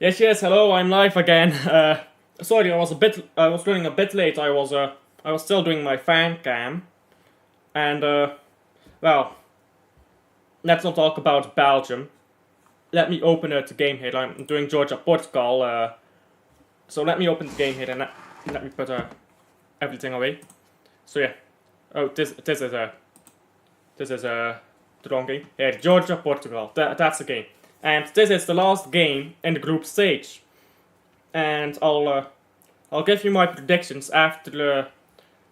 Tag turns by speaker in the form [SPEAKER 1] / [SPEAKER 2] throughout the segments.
[SPEAKER 1] Yes, hello, I'm live again. Sorry, I was running a bit late. I was still doing my fan cam. And, well, let's not talk about Belgium. Let me open the game here. I'm doing Georgia, Portugal. So let me open the game here and let me put everything away. So yeah. Oh, this is the wrong game. Yeah, Georgia, Portugal. That's the game. And this is the last game in the group stage. And I'll give you my predictions after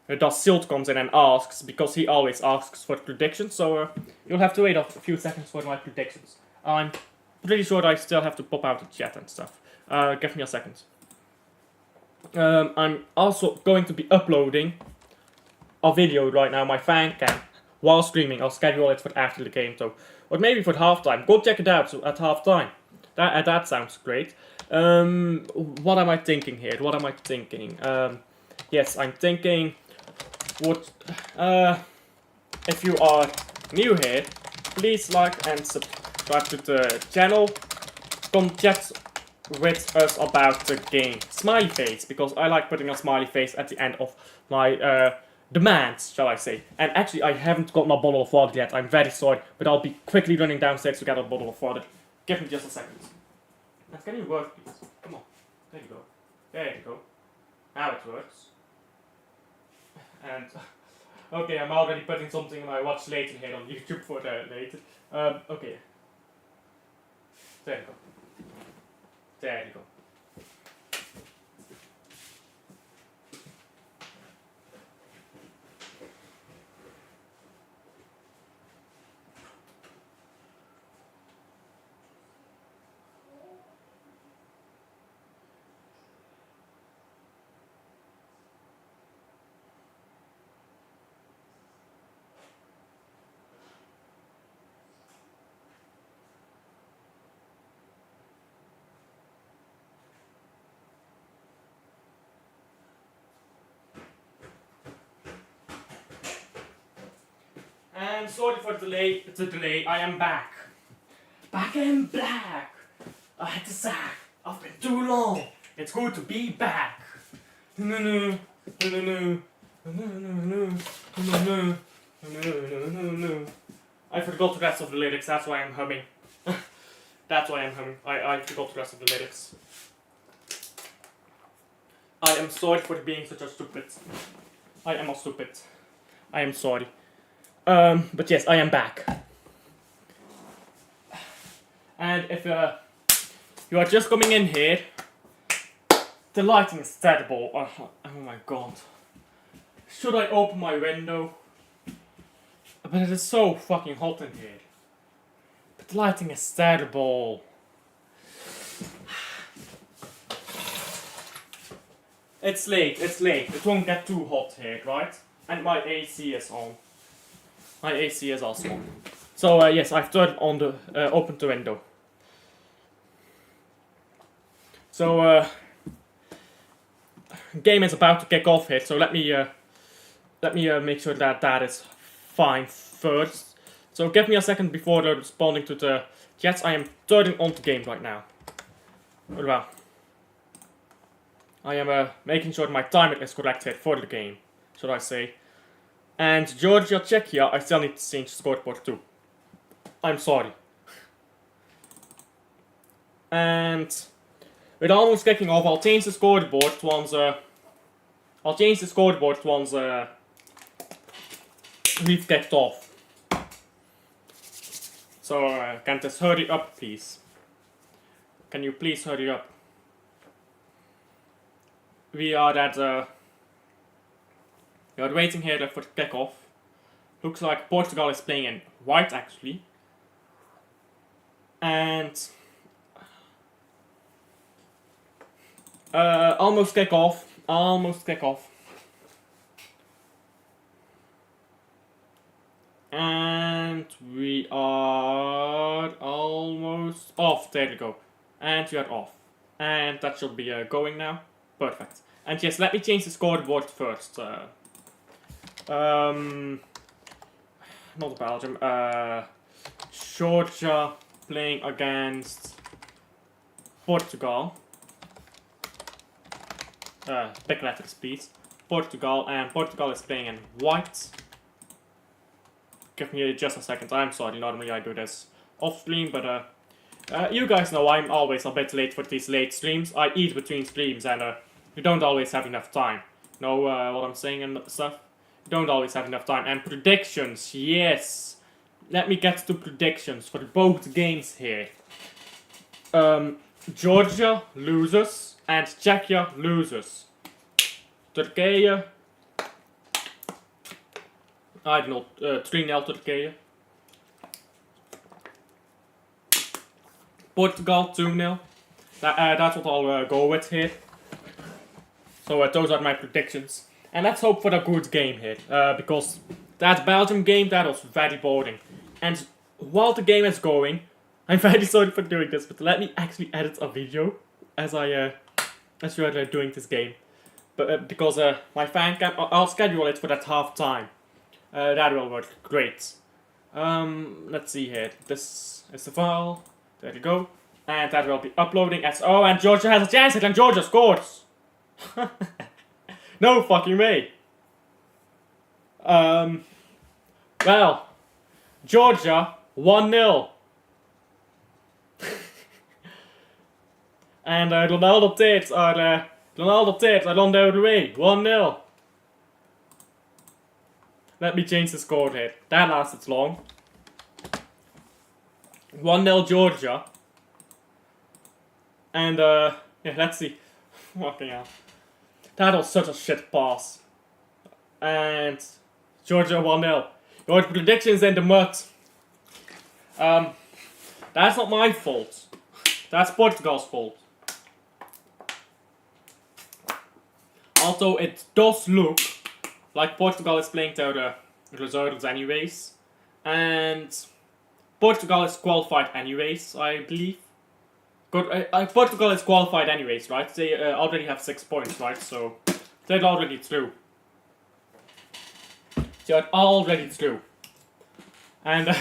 [SPEAKER 1] the Silt comes in and asks, because he always asks for predictions. So you'll have to wait a few seconds for my predictions. I'm pretty sure I still have to pop out the chat and stuff. Give me a second. I'm also going to be uploading a video right now, my fan cam, while streaming. I'll schedule it for after the game, so, or maybe for halftime. Go check it out at halftime. That sounds great. What am I thinking here? What am I thinking? Yes, I'm thinking. What? If you are new here, please like and subscribe to the channel. Come chat with us about the game. Smiley face, because I like putting a smiley face at the end of my demands, shall I say. And actually, I haven't got my bottle of water yet. I'm very sorry, but I'll be quickly running downstairs to get a bottle of water. Give me just a second. Can you work, please? Come on. There you go. There you go. Now it works. And okay, I'm already putting something in my watch later here on YouTube for later. Okay. There you go. There you go. And sorry for the delay. I am back. Back and black. I had to sack. I've been too long. It's good to be back. No. I forgot the rest of the lyrics. That's why I'm humming. That's why I'm humming. I forgot the rest of the lyrics. I am sorry for being such a stupid. I am a stupid. I am sorry. But yes, I am back. And if you are just coming in here, the lighting is terrible. Oh my god. Should I open my window? But it is so fucking hot in here. But the lighting is terrible. It's late. It won't get too hot here, right? And my AC is on. My AC is also on. So yes, I've turned on the opened the window. So game is about to kick off here. So let me make sure that that is fine first. So give me a second before responding to the chats. I am turning on the game right now. Well, I am making sure my timer is correct here for the game, should I say. And Georgia, Czechia, I still need to change the scoreboard too. I'm sorry. And with almost kicking off, I'll change the scoreboard once we've kicked off. So can this hurry up, please? Can you please hurry up? We are waiting here for kickoff. Looks like Portugal is playing in white actually. And almost kickoff. And we are almost off. There we go. And we are off. And that should be going now. Perfect. And yes, let me change the scoreboard first. Not Belgium. Georgia playing against Portugal. Big letters, please. Portugal, and Portugal is playing in white. Give me just a second. I'm sorry. Normally I do this off stream, but you guys know I'm always a bit late for these late streams. I eat between streams, and you don't always have enough time. Know what I'm saying and stuff? You don't always have enough time. And predictions, yes. Let me get to predictions for both games here. Georgia loses and Czechia loses. Turkije, I don't know, 3-0 Turkije. Portugal 2-0. That's what I'll go with here. So those are my predictions. And let's hope for a good game here. Because that Belgium game, that was very boring. And while the game is going, I'm very sorry for doing this, but let me actually edit a video as you are doing this game. But because my fan cam, I'll schedule it for that half time. That will work great. Let's see here. This is the file. There you go. And that will be uploading as... Oh, and Georgia has a chance and Georgia scores! No fucking way. Well, Georgia 1-0. And Ronaldo Tates are on the way. 1-0. Let me change the score here. That lasted long. 1-0 Georgia. And yeah, let's see. Fucking hell. That was such a shit pass. And Georgia 1-0. Your predictions in the mud. That's not my fault. That's Portugal's fault. Although it does look like Portugal is playing to the reserves anyways. And Portugal is qualified anyways, I believe. Good, Portugal is qualified anyways, right? They already have 6 points, right? So they're already through. They're already through. And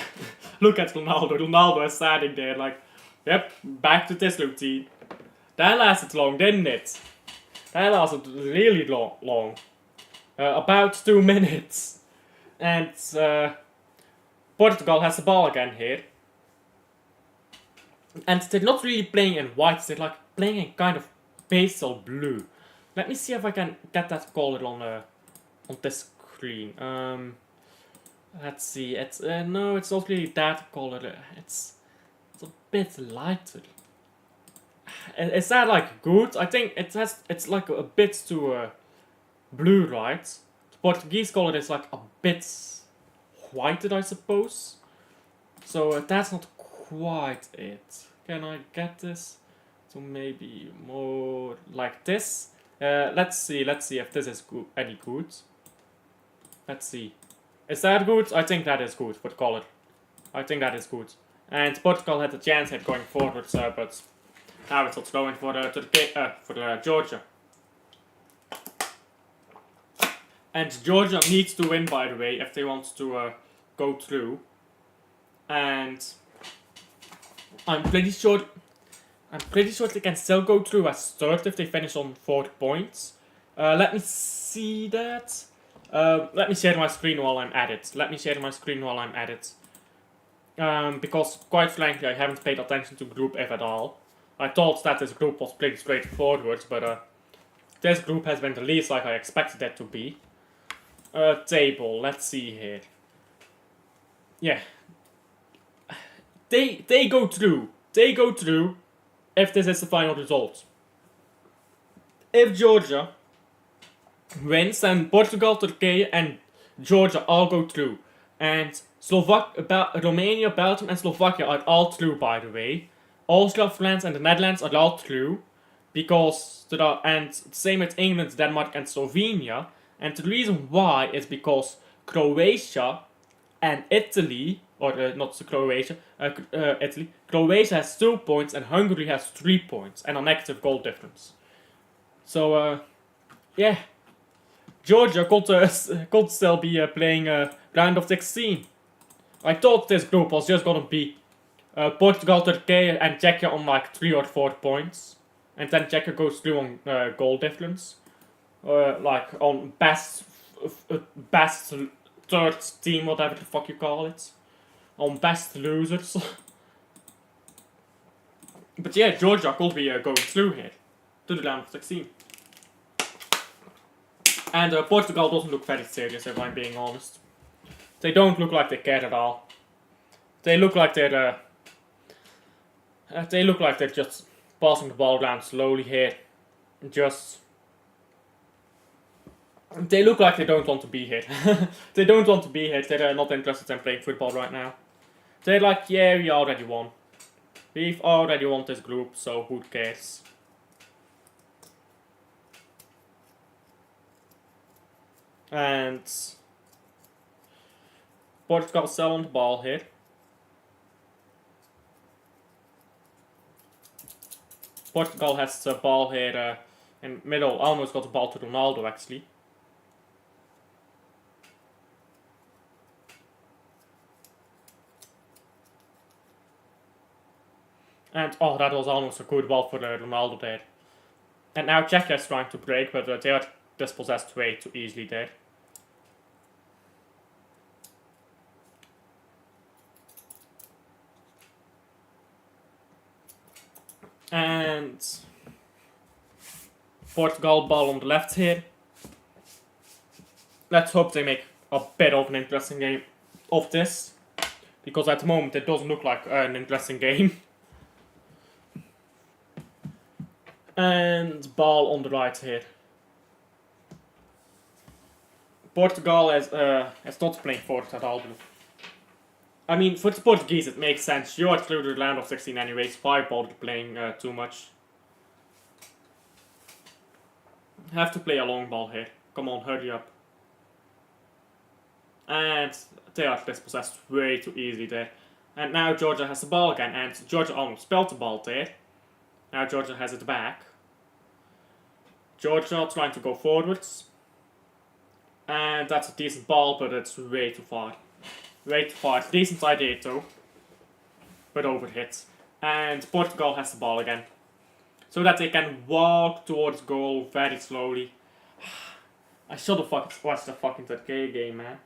[SPEAKER 1] look at Ronaldo. Ronaldo is standing there like, yep, back to this routine. That lasted long, didn't it? That lasted really long. About 2 minutes. And Portugal has the ball again here. And they're not really playing in white, they're like playing in kind of pastel blue. Let me see if I can get that color on this screen. Let's see, it's no, it's not really that color. It's a bit lighter. Is that like good? I think it's like a bit too blue, right? The Portuguese color is like a bit whiter, I suppose. So that's not quite it. Can I get this to maybe more like this? Let's see if this is any good. Let's see. Is that good? I think that is good for the color. I think that is good. And Portugal had a chance at going forward, but now it's not going for Georgia. And Georgia needs to win, by the way, if they want to go through. And I'm pretty sure they can still go through as third if they finish on 4 points. Let me see that. Let me share my screen while I'm at it. Because quite frankly, I haven't paid attention to Group F at all. I thought that this group was pretty straightforward, but this group has been the least like I expected it to be. Table. Let's see here. Yeah. They go through. They go through if this is the final result. If Georgia wins, then Portugal, Turkey, and Georgia all go through. And Romania, Belgium, and Slovakia are all through, by the way. Austria, France, and the Netherlands are all through. Because and same with England, Denmark, and Slovenia. And the reason why is because Croatia and Italy, or not Croatia, Italy. Croatia has 2 points and Hungary has 3 points and a negative goal difference. So, yeah. Georgia could still be playing round of 16. I thought this group was just gonna be Portugal, Turkey, and Czechia on like 3 or 4 points. And then Czechia goes through on goal difference. Like on best third team, whatever the fuck you call it. On best losers. But yeah, Georgia could be going through here to the round of 16. And Portugal doesn't look very serious, if I'm being honest. They don't look like they care at all. They look like they're just passing the ball around slowly here. They look like they don't want to be here. They don't want to be here. They're not interested in playing football right now. They're like, yeah, we already won. We've already won this group, so who cares? And Portugal still on the ball here. Portugal has the ball here in the middle. Almost got the ball to Ronaldo actually. And oh, that was almost a good ball for Ronaldo there. And now Czechia is trying to break, but they are dispossessed way too easily there. And Portugal ball on the left here. Let's hope they make a bit of an interesting game of this. Because at the moment it doesn't look like an interesting game. And ball on the right here. Portugal is not playing forward at all. I mean, for the Portuguese it makes sense. You are through the round of 16 anyways. Why bother playing too much? Have to play a long ball here. Come on, hurry up. And they are dispossessed way too easily there. And now Georgia has the ball again. And Georgia almost spilled the ball there. Now Georgia has it back. Georgia trying to go forwards. And that's a decent ball, but it's way too far. Way too far. Decent idea though. But overhit. And Portugal has the ball again. So that they can walk towards goal very slowly. I should have watched the fucking Turkey game, man.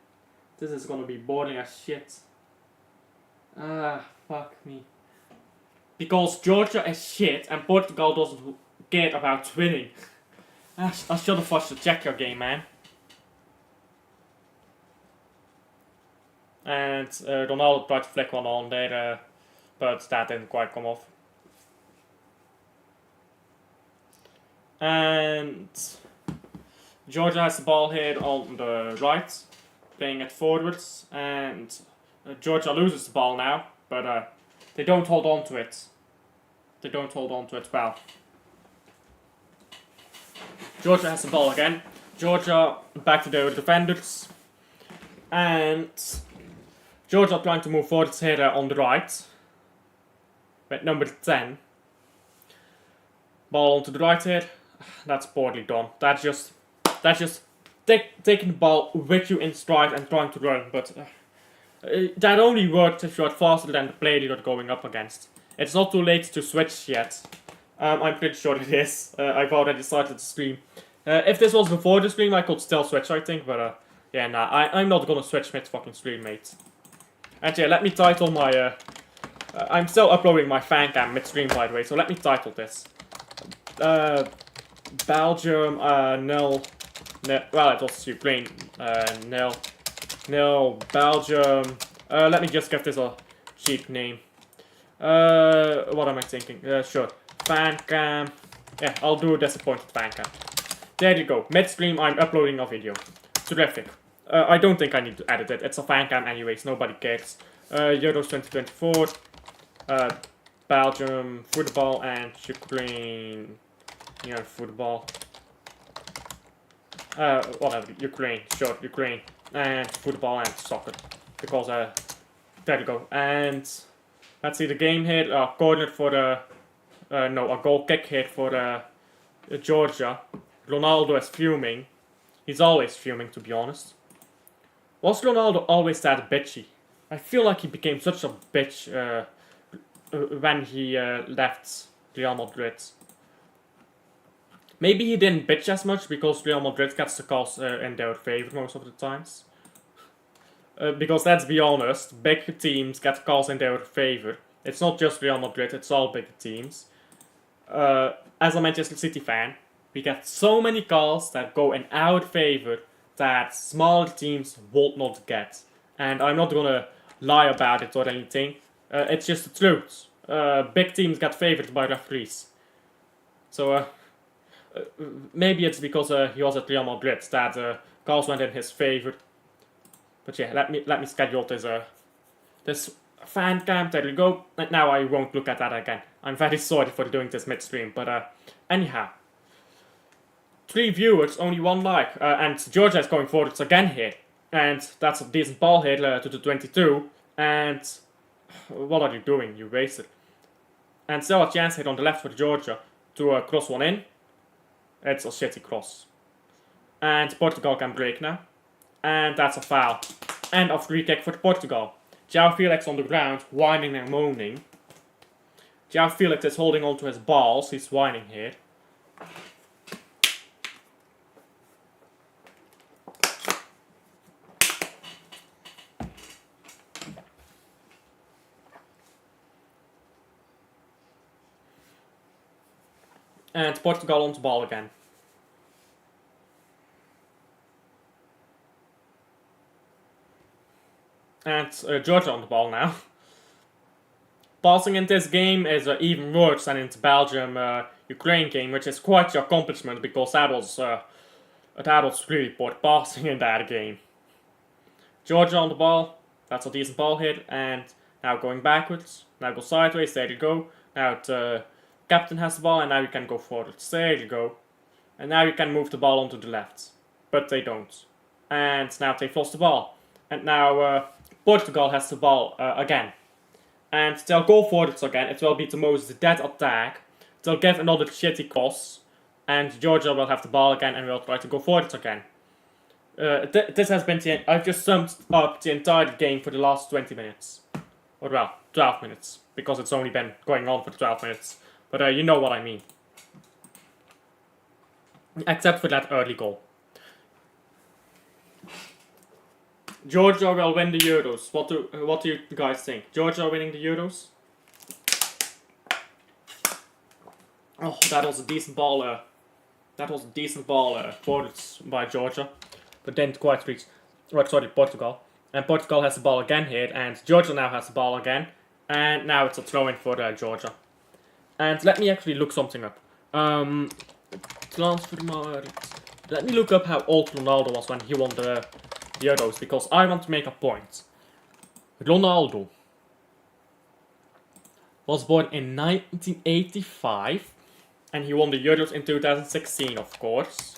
[SPEAKER 1] This is gonna be boring as shit. Fuck me. Because Georgia is shit and Portugal doesn't care about winning. I should have watched the Czechia game, man. And Ronaldo tried to flick one on there, but that didn't quite come off. And Georgia has the ball here on the right, playing it forwards, and Georgia loses the ball now, but they don't hold on to it. They don't hold on to it well. Georgia has the ball again. Georgia back to their defenders. And Georgia trying to move forwards here on the right. With number 10. Ball onto the right here. That's poorly done. That's just taking the ball with you in stride and trying to run. But that only works if you're faster than the player you're going up against. It's not too late to switch yet. I'm pretty sure it is. I've already started the stream. If this was before the stream, I could still switch, I think. But yeah, nah, I'm not gonna switch mid-fucking stream, mate. And yeah, let me title my... I'm still uploading my fan cam mid-stream, by the way. So let me title this. Belgium, nil. Well, it was Ukraine, nil. Nil, Belgium. Let me just give this a cheap name. What am I thinking? Sure. Fan cam. Yeah, I'll do a disappointed fan cam. There you go. Mid-stream, I'm uploading a video. Terrific. I don't think I need to edit it. It's a fan cam anyways. Nobody cares. Euros 2024. Belgium football and Ukraine. Yeah, football. Whatever. Ukraine. Sure, Ukraine. And football and soccer. Because, there you go. And let's see the game here. Corner for the... no, a goal kick here for Georgia. Ronaldo is fuming. He's always fuming, to be honest. Was Ronaldo always that bitchy? I feel like he became such a bitch when he left Real Madrid. Maybe he didn't bitch as much because Real Madrid gets the calls in their favor most of the times. Because let's be honest, big teams get calls in their favor. It's not just Real Madrid, it's all big teams. As a Manchester City fan, we get so many calls that go in our favor that smaller teams would not get. And I'm not gonna lie about it or anything. It's just the truth. Big teams get favored by referees. So maybe it's because he was at Real Madrid that calls went in his favor. But yeah, let me schedule this fan cam. There we go. And now I won't look at that again. I'm very sorry for doing this midstream, but anyhow. 3 viewers, only 1 like, and Georgia is going forwards again here. And that's a decent ball here to the 22. And what are you doing? You wasted. And still a chance here on the left for Georgia to cross one in. It's a shitty cross. And Portugal can break now. And that's a foul. And a free kick for Portugal. João Felix on the ground, whining and moaning. João Felix is holding on to his balls. He's whining here. And Portugal on the ball again. And Georgia on the ball now. Passing in this game is even worse than in the Belgium-Ukraine game, which is quite the accomplishment because that was really poor passing in that game. Georgia on the ball. That's a decent ball hit. And now going backwards. Now go sideways. There you go. Now the captain has the ball and now you can go forwards. There you go. And now you can move the ball onto the left. But they don't. And now they've lost the ball. And now Portugal has the ball again. And they'll go forwards again. It will be the most dead attack. They'll get another shitty cross. And Georgia will have the ball again and will try to go forwards again. This has been I've just summed up the entire game for the last 20 minutes. Or well, 12 minutes. Because it's only been going on for 12 minutes. But you know what I mean. Except for that early goal. Georgia will win the Euros. What do you guys think? Georgia winning the Euros? Oh, that was a decent ball. Forwards by Georgia, but didn't quite reach. Right, sorry, Portugal. And Portugal has the ball again here, and Georgia now has the ball again, and now it's a throw-in for Georgia. And let me actually look something up. Transfer market. Let me look up how old Ronaldo was when he won the Euros, because I want to make a point. Ronaldo was born in 1985 and he won the Euros in 2016, of course.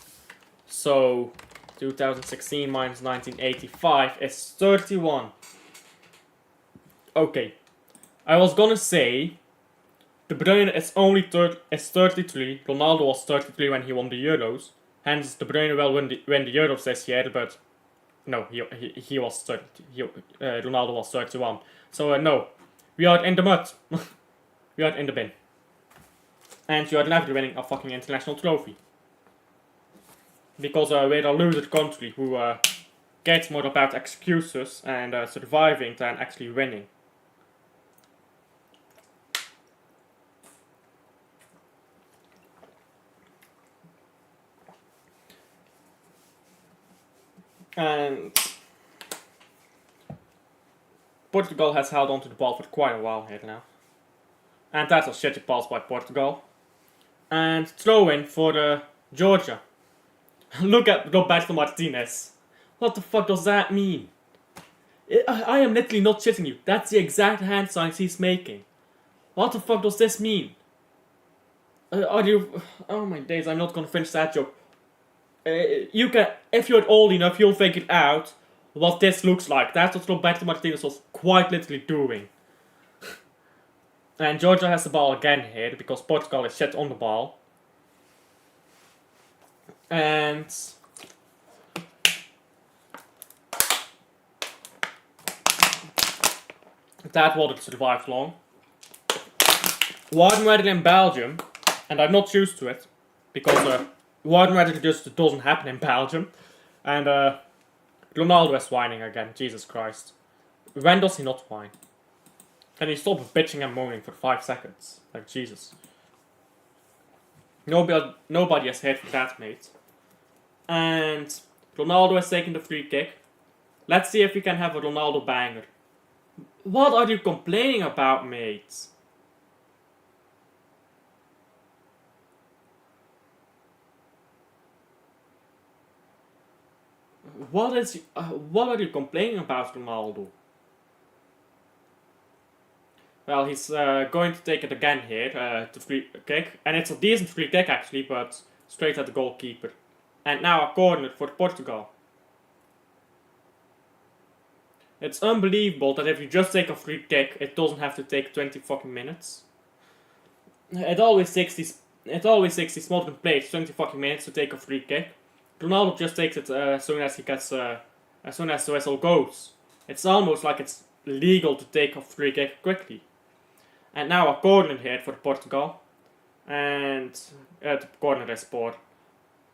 [SPEAKER 1] So 2016 minus 1985 is 31. Okay, I was gonna say De Bruyne is 33. Ronaldo was 33 when he won the Euros. Hence De Bruyne will win the Euros this year, but no, he was 30. Ronaldo was 31. So no, we are in the mud. We are in the bin. And you are never winning a fucking international trophy. Because we're a loser country who cares more about excuses and surviving than actually winning. And Portugal has held on to the ball for quite a while here now. And that's a shitty pass by Portugal. And throw in for Georgia. Look at Roberto Martinez. What the fuck does that mean? I am literally not shitting you. That's the exact hand signs he's making. What the fuck does this mean? Are you... Oh my days, I'm not gonna finish that joke. You can, if you're old enough, you'll figure out what this looks like. That's what Roberto Martinez was quite literally doing. And Georgia has the ball again here because Portugal is shit on the ball. And that wouldn't survive long. warm weather in Belgium, and I'm not used to it, because warm weather just doesn't happen in Belgium. And Ronaldo is whining again, Jesus Christ. When does he not whine? Can he stop bitching and moaning for 5 seconds? Like, Jesus. Nobody has hit for that, mate. And Ronaldo has taken the free kick. Let's see if we can have a Ronaldo banger. What are you complaining about, mate? What are you complaining about, Ronaldo? Well, he's going to take it again here, the free kick. And it's a decent free kick actually, but straight at the goalkeeper. And now a corner for Portugal. It's unbelievable that if you just take a free kick, it doesn't have to take 20 fucking minutes. It always takes these modern players 20 fucking minutes to take a free kick. Ronaldo just takes it as soon as the whistle goes. It's almost like it's legal to take a free kick quickly. And now a corner here for Portugal. And the corner is poor.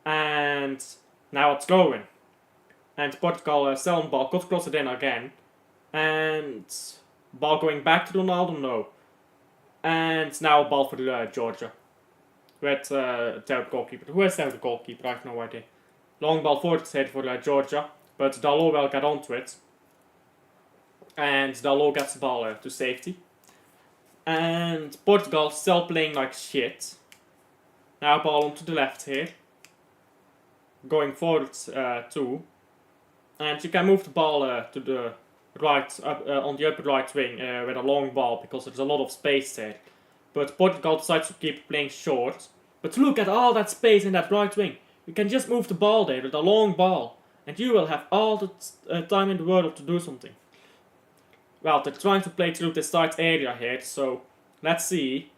[SPEAKER 1] And now it's going. And Portugal selling ball, could cross it in again. And ball going back to Ronaldo, no. And now a ball for Georgia. With their goalkeeper. Who is their goalkeeper? I have no idea. Long ball forward head for Georgia. But Dalot will get onto it. And Dalot gets the ball to safety. And Portugal still playing like shit. Now ball onto the left here. Going forward too. And you can move the ball to the right, on the upper right wing with a long ball because there's a lot of space there. But Portugal decides to keep playing short. But look at all that space in that right wing. You can just move the ball there with a long ball. And you will have all the time in the world to do something. Well, they're trying to play through this tight area here, so let's see.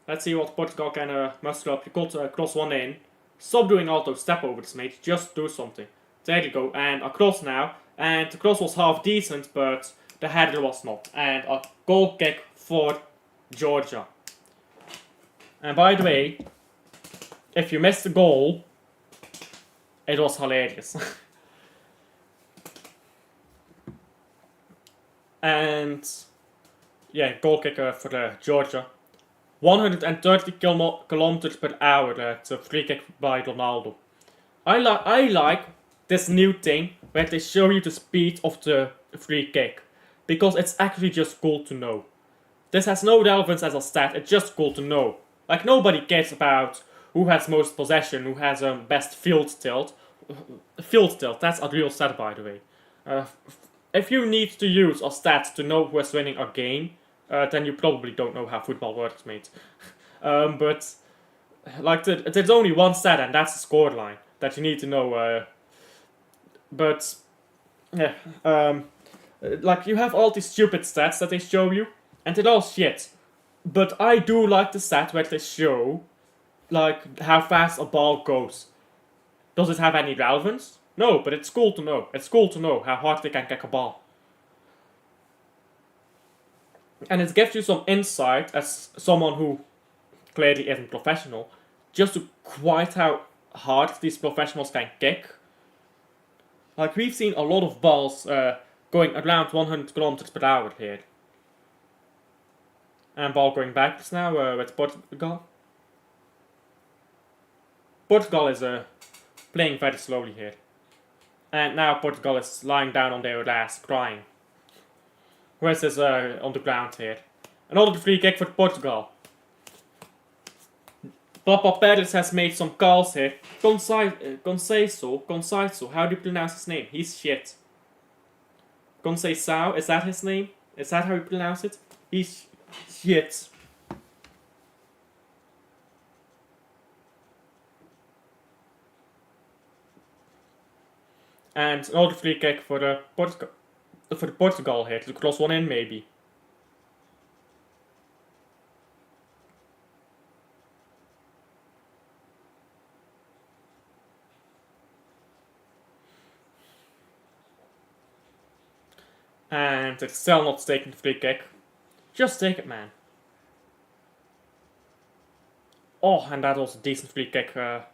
[SPEAKER 1] Let's see what Portugal can muster up. You could cross one in. Stop doing auto step overs, mate. Just do something. There you go. And a cross now. And the cross was half decent, but the header was not. And a goal kick for Georgia. And by the way, if you missed the goal, it was hilarious. And yeah, goal kicker for Georgia. 130 kilometers per hour. It's a free kick by Ronaldo. I like this new thing where they show you the speed of the free kick, because it's actually just cool to know. This has no relevance as a stat. It's just cool to know. Like, nobody cares about who has most possession, who has best field tilt. Field tilt, that's a real stat, by the way. If you need to use a stat to know who is winning a game, then you probably don't know how football works, mate. But like, there's only one stat, and that's the scoreline that you need to know. But yeah, like, you have all these stupid stats that they show you, and they're all shit. But I do like the stat where they show, like, how fast a ball goes. Does it have any relevance? No, but it's cool to know. It's cool to know how hard they can kick a ball. And it gives you some insight as someone who clearly isn't professional, just to quite how hard these professionals can kick. Like, we've seen a lot of balls going around 100 kilometers per hour here. And ball going backwards now with Portugal. Portugal is playing very slowly here. And now Portugal is lying down on their ass, crying. Where's this on the ground here? Another free kick for Portugal. Papa Perez has made some calls here. Conceição, how do you pronounce his name? He's shit. Conceição, is that his name? Is that how you pronounce it? He's shit. And another free kick for Portugal here, to cross one in maybe. And it's still not taking the free kick. Just take it, man. Oh, and that was a decent free kick. Well,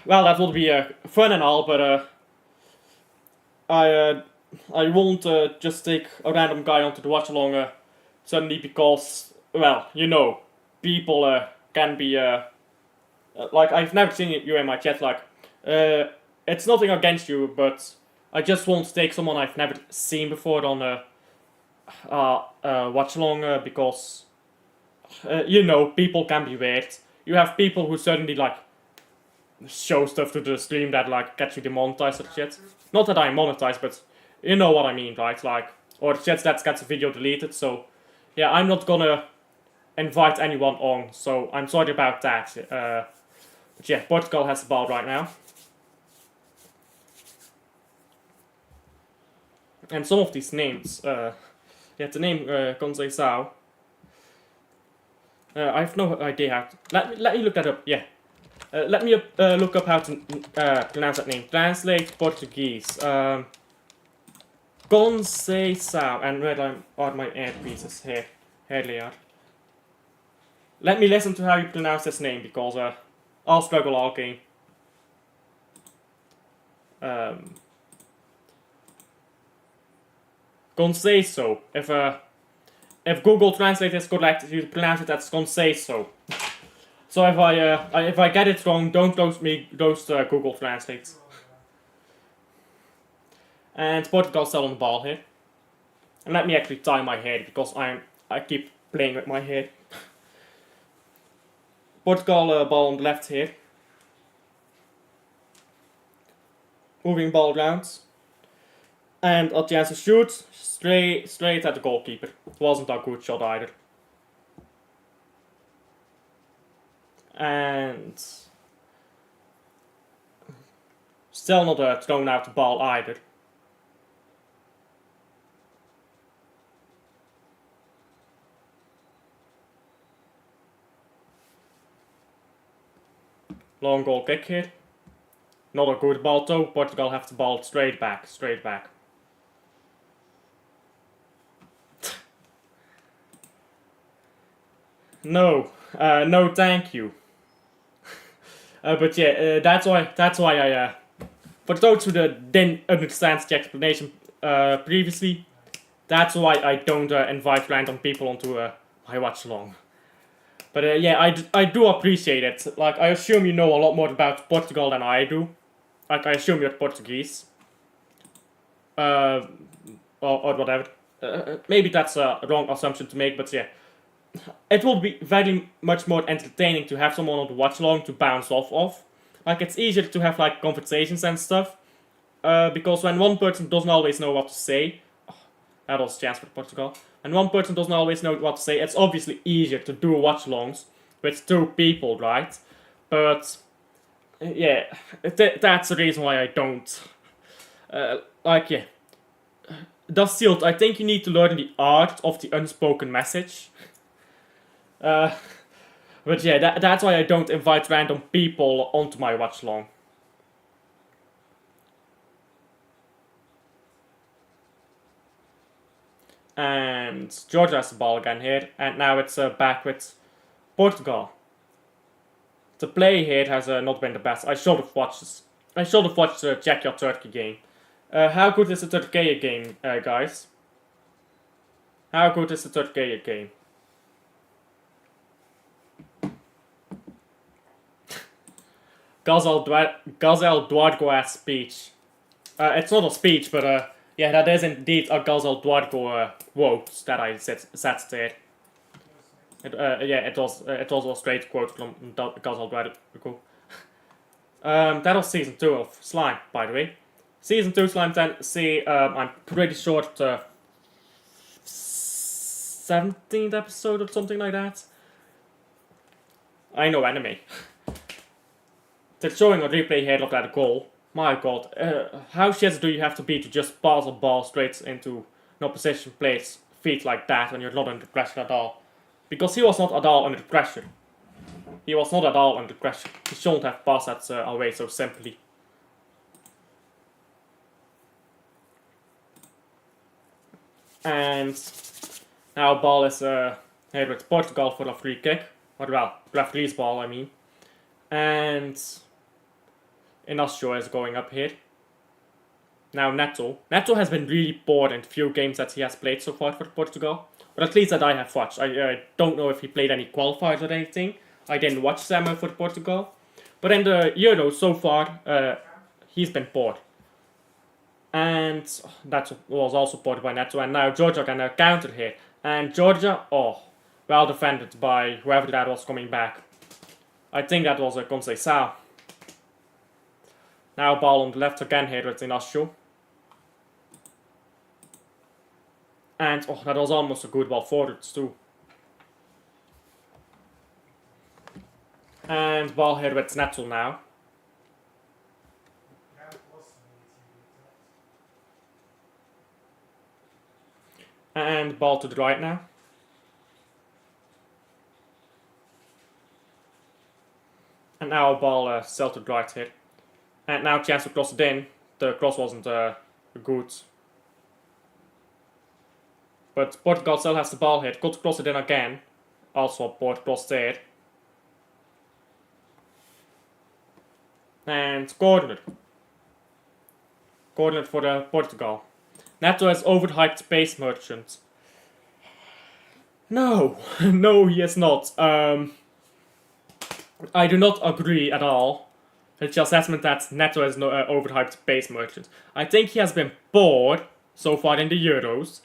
[SPEAKER 1] that would be fun and all, but I won't just take a random guy onto the watch along suddenly because, well, you know, people can be like, I've never seen you in my chat. Like, it's nothing against you, but I just won't take someone I've never seen before on watch along because you know, people can be weird. You have people who suddenly like show stuff to the stream that like gets you demonetized or shit. Not that I monetize, but you know what I mean, right? Like, or shit that gets a video deleted. So yeah, I'm not gonna invite anyone on. So I'm sorry about that. But yeah, Portugal has the ball right now. And some of these names, yeah, the name Conceição. I have no idea how to, let me look that up, yeah. Let me look up how to pronounce that name. Translate Portuguese. Conceição. And where are my earpieces? Here they are. Let me listen to how you pronounce this name, because I'll struggle all game. Conceição. If Google Translate is correct, you pronounce it as Conceição. So if I get it wrong, don't roast Google Translate. And Portugal still on the ball here. And let me actually tie my hair because I keep playing with my hair. Portugal ball on the left here. Moving ball around. And a chance to shoot straight at the goalkeeper. It wasn't a good shot either. And still not thrown out the ball either. Long goal kick here. Not a good ball though. Portugal have the ball straight back. No, no, thank you. But yeah, that's why I. For those who didn't understand the explanation previously, that's why I don't invite random people onto my watch along. But yeah, I do appreciate it. Like, I assume you know a lot more about Portugal than I do. Like, I assume you're Portuguese. Or whatever. Maybe that's a wrong assumption to make, but yeah. It will be very much more entertaining to have someone on the watch along to bounce off of. Like, it's easier to have like conversations and stuff. Because when one person doesn't always know what to say, that was a chance for Portugal. And one person doesn't always know what to say, it's obviously easier to do watch-alongs with two people, right? But yeah, that's the reason why I don't. Like, yeah. Das Sealed, I think you need to learn the art of the unspoken message. But yeah, that's why I don't invite random people onto my watch-along. And Georgia has the ball again here, and now it's back with Portugal. The play here has not been the best. I should have watched the Czechia-Turkey game. How good is the Turkey game, guys? How good is the Turkey game? Gazelle Duargo's speech. It's not a speech, but yeah, that is indeed a Gazelle Duargo quote that I said there. Yeah, it was a straight quote from Gazelle Duargo. That was season 2 of Slime, by the way. Season 2 Slime 10. See, I'm pretty sure 17th episode or something like that. I know anime. They're showing a replay here of that goal. My god, how shit do you have to be to just pass a ball straight into an opposition player's feet like that when you're not under pressure at all? Because he was not at all under pressure. He was not at all under pressure. He shouldn't have passed that away so simply. And now ball is here with Portugal for a free kick. Or well, referee's ball, I mean. And Inacio is going up here. Now Neto. Neto has been really poor in the few games that he has played so far for Portugal. But at least that I have watched. I don't know if he played any qualifiers or anything. I didn't watch them for Portugal. But in the Euros so far, he's been poor. And that was also poor by Neto. And now Georgia can counter here. And Georgia, well defended by whoever that was coming back. I think that was Conceição. Now ball on the left again here with Inacio. And that was almost a good ball forwards too. And ball here with Neto now. And ball to the right now. And now a ball still to the right here. And now chance to cross it in. The cross wasn't good. But Portugal still has the ball here. Got to cross it in again. Also a poor cross there. And corner. Corner for Portugal. Neto has overhyped pace merchant. No. No, he is not. I do not agree at all with your assessment that Neto has no overhyped pace merchant. I think he has been poor so far in the Euros.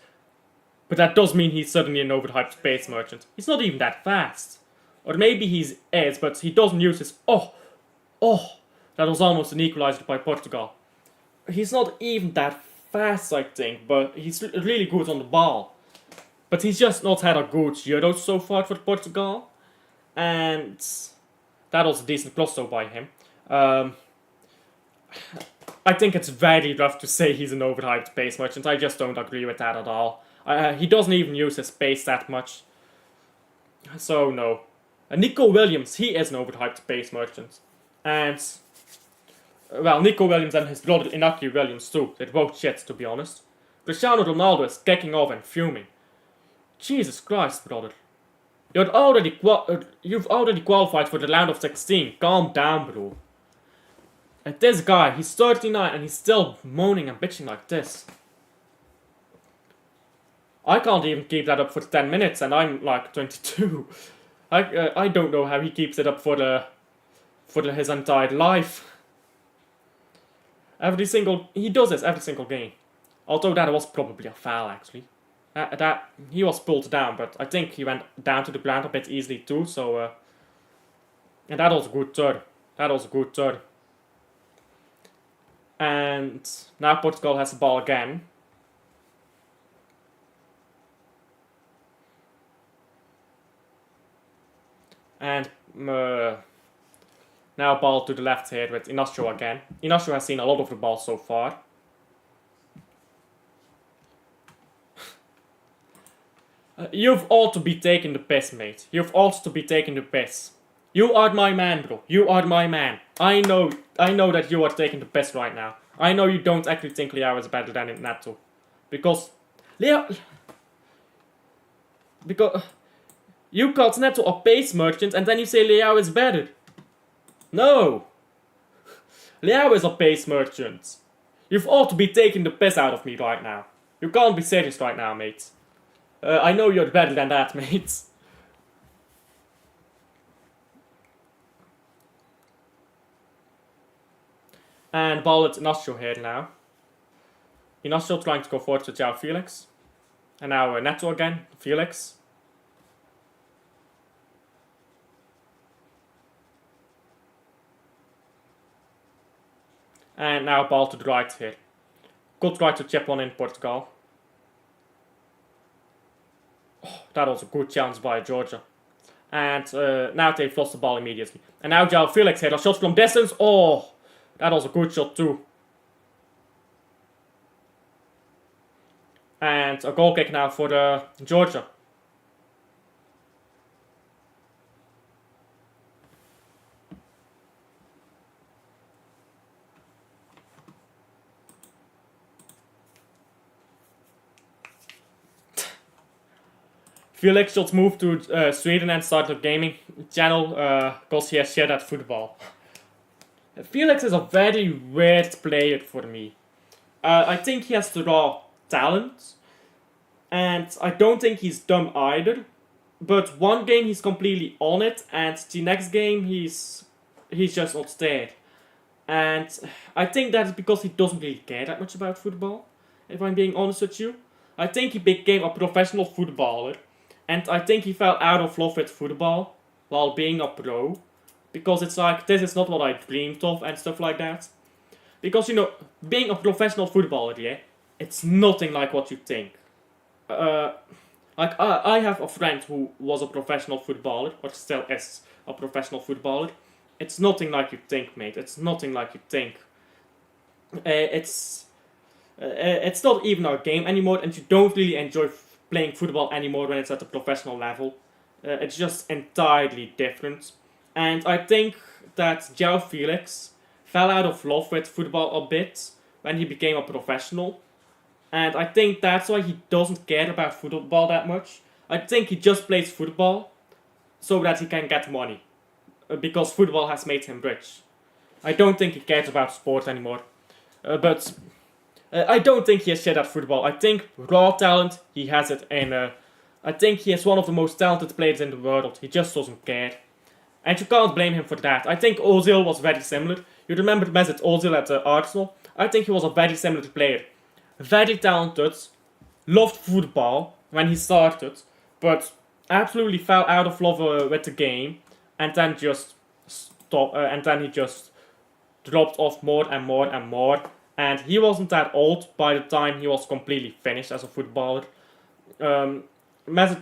[SPEAKER 1] But that does mean he's suddenly an overhyped pace merchant. He's not even that fast. Or maybe he is, but he doesn't use his... That was almost an equalizer by Portugal. He's not even that fast, I think, but he's really good on the ball. But he's just not had a good Euro so far for Portugal. And that was a decent plus though by him. I think it's very rough to say he's an overhyped pace merchant. I just don't agree with that at all. He doesn't even use his pace that much. So no. Nico Williams, he is an overhyped pace merchant. And... well, Nico Williams and his brother Inaki Williams too. They're both shit, to be honest. Cristiano Ronaldo is kicking off and fuming. Jesus Christ, brother. You've already qualified for the round of 16. Calm down, bro. And this guy, he's 39 and he's still moaning and bitching like this. I can't even keep that up for 10 minutes and I'm like 22. I don't know how he keeps it up for his entire life. He does this every single game. Although that was probably a foul actually. That he was pulled down, but I think he went down to the ground a bit easily too. So and that was a good turn. And now Portugal has the ball again. And now ball to the left here with Inacio again. Inacio has seen a lot of the ball so far. You've all to be taking the piss, mate. You've all to be taking the piss. You are my man, bro. You are my man. I know that you are taking the piss right now. I know you don't actually think Leao is better than Neto. Because you called Neto a pace merchant and then you say Leao is better. No. Leao is a pace merchant. You've all to be taking the piss out of me right now. You can't be serious right now, mate. I know you're better than that, mate. And ball at Inacio here now. Inacio trying to go forward to João Felix. And now Neto again, Felix. And now ball to the right here. Good try to chip one in Portugal. Oh, that was a good challenge by Georgia. And now they've lost the ball immediately. And now João Felix here, a shot from distance. Oh, that was a good shot too. And a goal kick now for Georgia. Felix should move to Sweden and start a gaming channel because he has shit at football. Felix is a very weird player for me. I think he has the raw talent, and I don't think he's dumb either. But one game he's completely on it, and the next game he's just not there. And I think that's because he doesn't really care that much about football, if I'm being honest with you. I think he became a professional footballer, and I think he fell out of love with football while being a pro. Because it's like, this is not what I dreamed of and stuff like that. Because, being a professional footballer, yeah, it's nothing like what you think. I have a friend who was a professional footballer, or still is a professional footballer. It's nothing like you think, mate. It's nothing like you think. It's not even a game anymore, and you don't really enjoy playing football anymore when it's at a professional level. It's just entirely different. And I think that João Felix fell out of love with football a bit when he became a professional. And I think that's why he doesn't care about football that much. I think he just plays football so that he can get money. Because football has made him rich. I don't think he cares about sport anymore. But I don't think he has shit at football. I think raw talent, he has it. And I think he is one of the most talented players in the world. He just doesn't care. And you can't blame him for that. I think Ozil was very similar. You remember Mesut Ozil at Arsenal? I think he was a very similar player. Very talented, loved football when he started, but absolutely fell out of love with the game, and then just stopped. And then he just dropped off more and more and more. And he wasn't that old by the time he was completely finished as a footballer. Mesut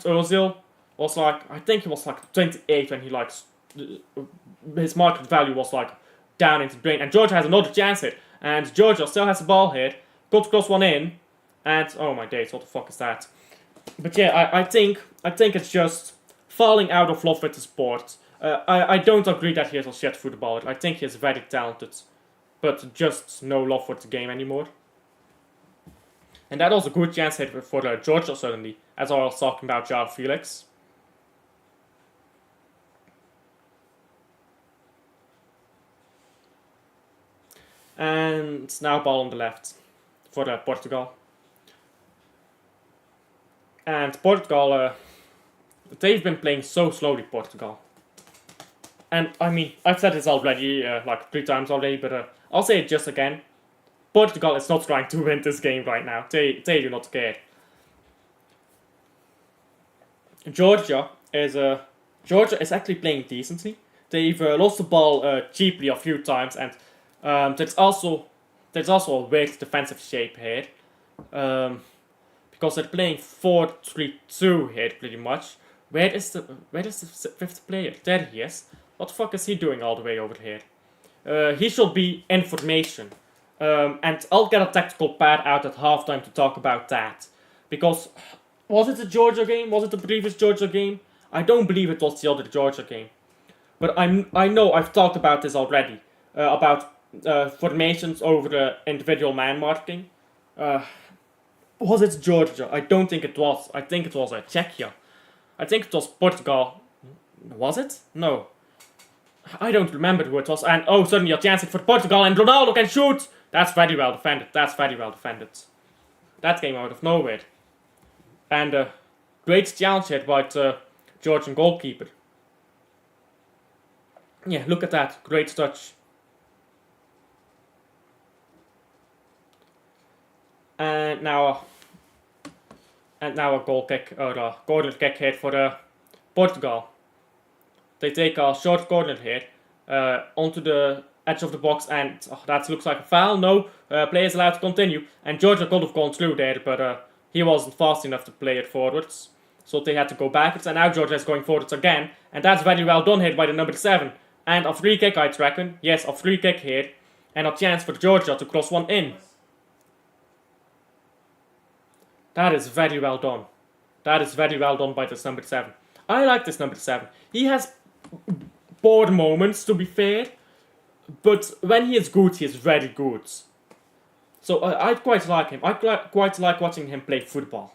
[SPEAKER 1] Ozil was like, I think he was like 28 when he his market value was like down into the drain. And Georgia has another chance here, and Georgia still has the ball here. Got to cross one in, and oh my days, what the fuck is that? But yeah, I think it's just falling out of love with the sport. I don't agree that he is a shit footballer. I think he is very talented, but just no love for the game anymore. And that was a good chance hit for Georgia suddenly, as I was talking about João Felix. And now ball on the left for Portugal. And Portugal, they've been playing so slowly, Portugal. And I mean, I've said this already, like 3 times already, but I'll say it just again. Portugal is not trying to win this game right now. They do not care. Georgia is actually playing decently. They've lost the ball cheaply a few times, and there's also a weird defensive shape here, because they're playing 4-3-2 here pretty much. Where is the 5th player? There he is. What the fuck is he doing all the way over here? He should be in formation. And I'll get a tactical pad out at halftime to talk about that. Because, was it the Georgia game? Was it the previous Georgia game? I don't believe it was the other Georgia game. But I know I've talked about this already. About formations over individual man marking. Was it Georgia? I don't think it was. I think it was Czechia. I think it was Portugal. Was it? No. I don't remember who it was. And oh, suddenly a chance for Portugal, and Ronaldo can shoot! That's very well defended. That's very well defended. That came out of nowhere. And great challenge hit by the Georgian goalkeeper. Yeah, look at that. Great touch. And now a goal kick, or a corner kick hit for Portugal. They take a short corner here onto the edge of the box, and that looks like a foul. No, play is allowed to continue. And Georgia could have gone through there, but he wasn't fast enough to play it forwards. So they had to go backwards, and now Georgia is going forwards again. And that's very well done here by the number 7. And a free kick, I reckon. Yes, a free kick here. And a chance for Georgia to cross one in. That is very well done. That is very well done by this number 7. I like this number 7. He has poor moments, to be fair. But when he is good, he is very good. So I quite like him. I quite like watching him play football.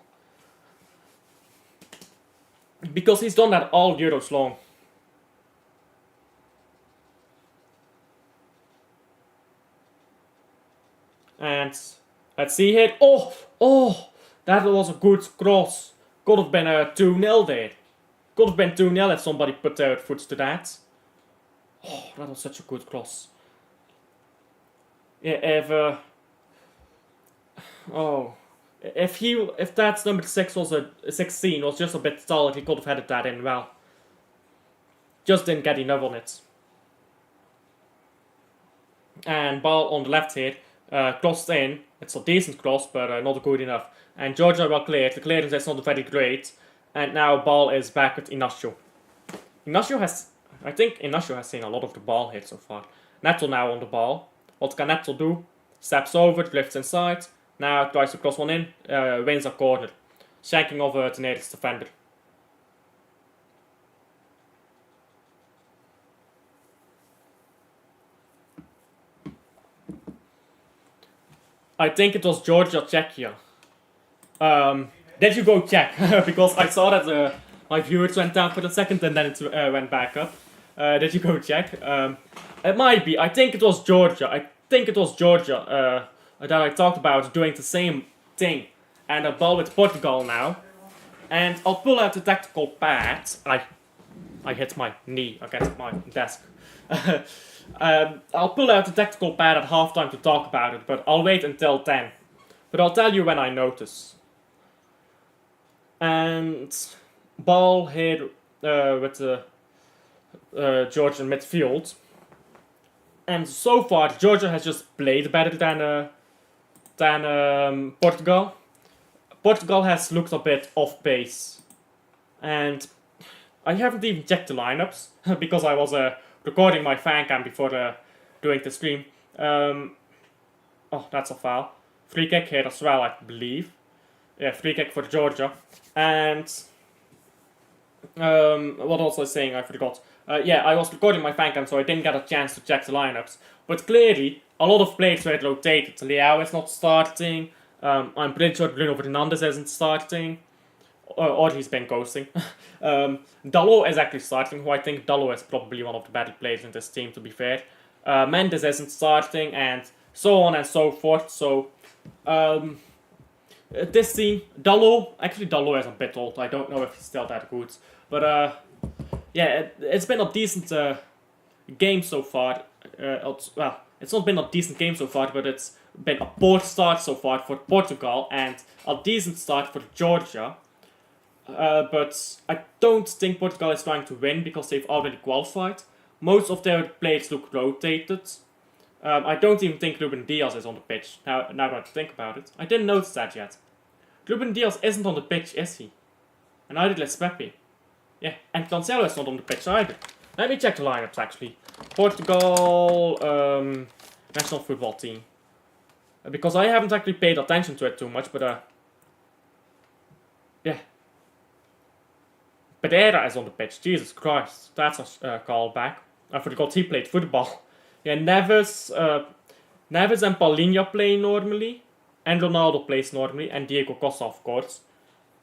[SPEAKER 1] Because he's done that all Euros long. And let's see here. Oh, that was a good cross. Could have been a 2-0 there. Could have been 2-0 if somebody put their foot to that. Oh, that was such a good cross. Yeah, if that number 6 was a 16 was just a bit solid, he could have headed that in well. Just didn't get enough on it. And ball on the left here, crossed in. It's a decent cross, but not good enough. And Georgia well cleared. The clearance is not very great. And now ball is back at Inacio. I think Inacio has seen a lot of the ball here so far. Nettel now on the ball. What can Nettel do? Steps over, drifts inside. Now tries to cross one in, wins a corner. Shanking over the nearest defender. I think it was Georgia, Czechia. Did you go check? Because I saw that my viewers went down for a second and then it went back up. Did you go check? It might be. I think it was Georgia. That I talked about doing the same thing. And a ball with Portugal now. And I'll pull out the tactical pad. I hit my knee against my desk. I'll pull out the tactical pad at halftime to talk about it, but I'll wait until 10. But I'll tell you when I notice. And ball here with the Georgian midfield. And so far, Georgia has just played better than Portugal. Portugal has looked a bit off pace. And I haven't even checked the lineups because I was recording my fan cam before doing the stream. Oh, that's a foul. Free kick here as well, I believe. Yeah, free kick for Georgia. And what else was I saying? I forgot. Yeah, I was recording my fan cam, so I didn't get a chance to check the lineups. But clearly, a lot of players were rotated. Leao is not starting. I'm pretty sure Bruno Fernandes isn't starting. Or he's been coasting. Dalot is actually starting, who I think Dalot is probably one of the better players in this team, to be fair. Mendes isn't starting, and so on and so forth. So, this team, Dalot is a bit old. I don't know if he's still that good. But, yeah, it's been a decent game so far. Well, it's not been a decent game so far, but it's been a poor start so far for Portugal, and a decent start for Georgia. But I don't think Portugal is trying to win because they've already qualified. Most of their players look rotated. I don't even think Ruben Diaz is on the pitch, now that I think about it. I didn't notice that yet. Ruben Diaz isn't on the pitch, is he? And neither is Pepe. Yeah, and Cancelo is not on the pitch either. Let me check the lineups actually. Portugal national football team. Because I haven't actually paid attention to it too much, but yeah. Pereira is on the pitch. Jesus Christ, that's a callback. I forgot he played football. Yeah, Neves and Paulinho play normally, and Ronaldo plays normally, and Diego Costa of course,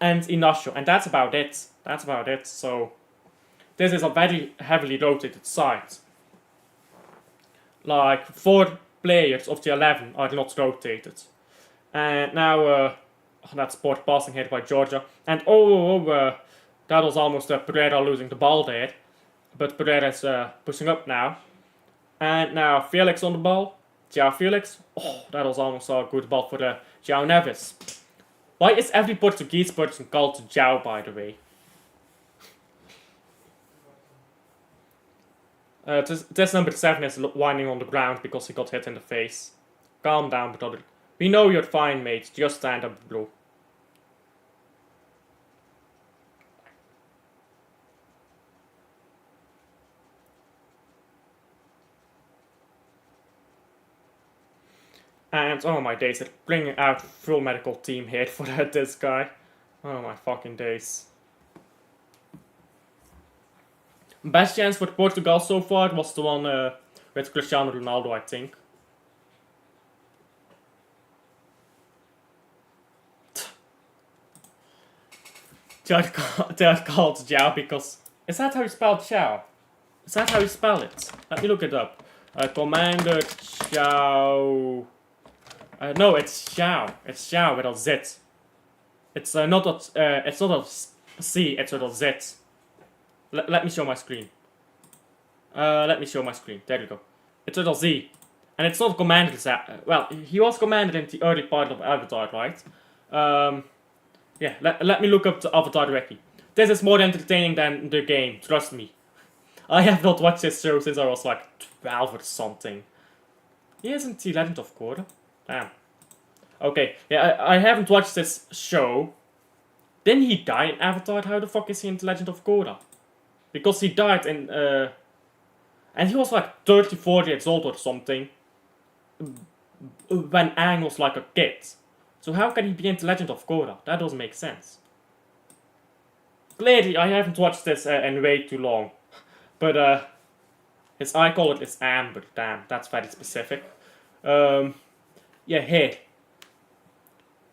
[SPEAKER 1] and Inacio, and that's about it. So this is a very heavily rotated side. Like 4 players of the 11 are not rotated, and now that's poor passing here by Georgia, and that was almost Pereira losing the ball there. But Pereira is pushing up now. And now Felix on the ball. João Felix. Oh, that was almost a good ball for João Neves. Why is every Portuguese person called João, by the way? This number 7 is whining on the ground because he got hit in the face. Calm down, brother. We know you're fine, mate. Just stand up, bro. And oh my days, they're bringing out full medical team here for this guy. Oh my fucking days. Best chance for Portugal so far was the one with Cristiano Ronaldo, I think. They're called Xiao because... Is that how you spell Xiao? Is that how you spell it? Let me look it up. Commander Xiao... no, it's Xiao. It's Xiao with a Z. It's not a C, it's with a Z. Let me show my screen. Let me show my screen. There you go. It's with a Z. And it's not Commander Xiao. Well, he was commanded in the early part of Avatar, right? Yeah, let me look up the Avatar directly. This is more entertaining than the game, trust me. I have not watched this show since I was like 12 or something. He isn't the Legend of Korra? Damn. Okay, yeah, I haven't watched this show. Didn't he die in Avatar? How the fuck is he in the Legend of Korra? Because he died in, and he was like 30, 40 years old or something. When Aang was like a kid. So how can he be in the Legend of Korra? That doesn't make sense. Clearly, I haven't watched this in way too long. But, his eye color is amber. Damn, that's very specific. Yeah, here.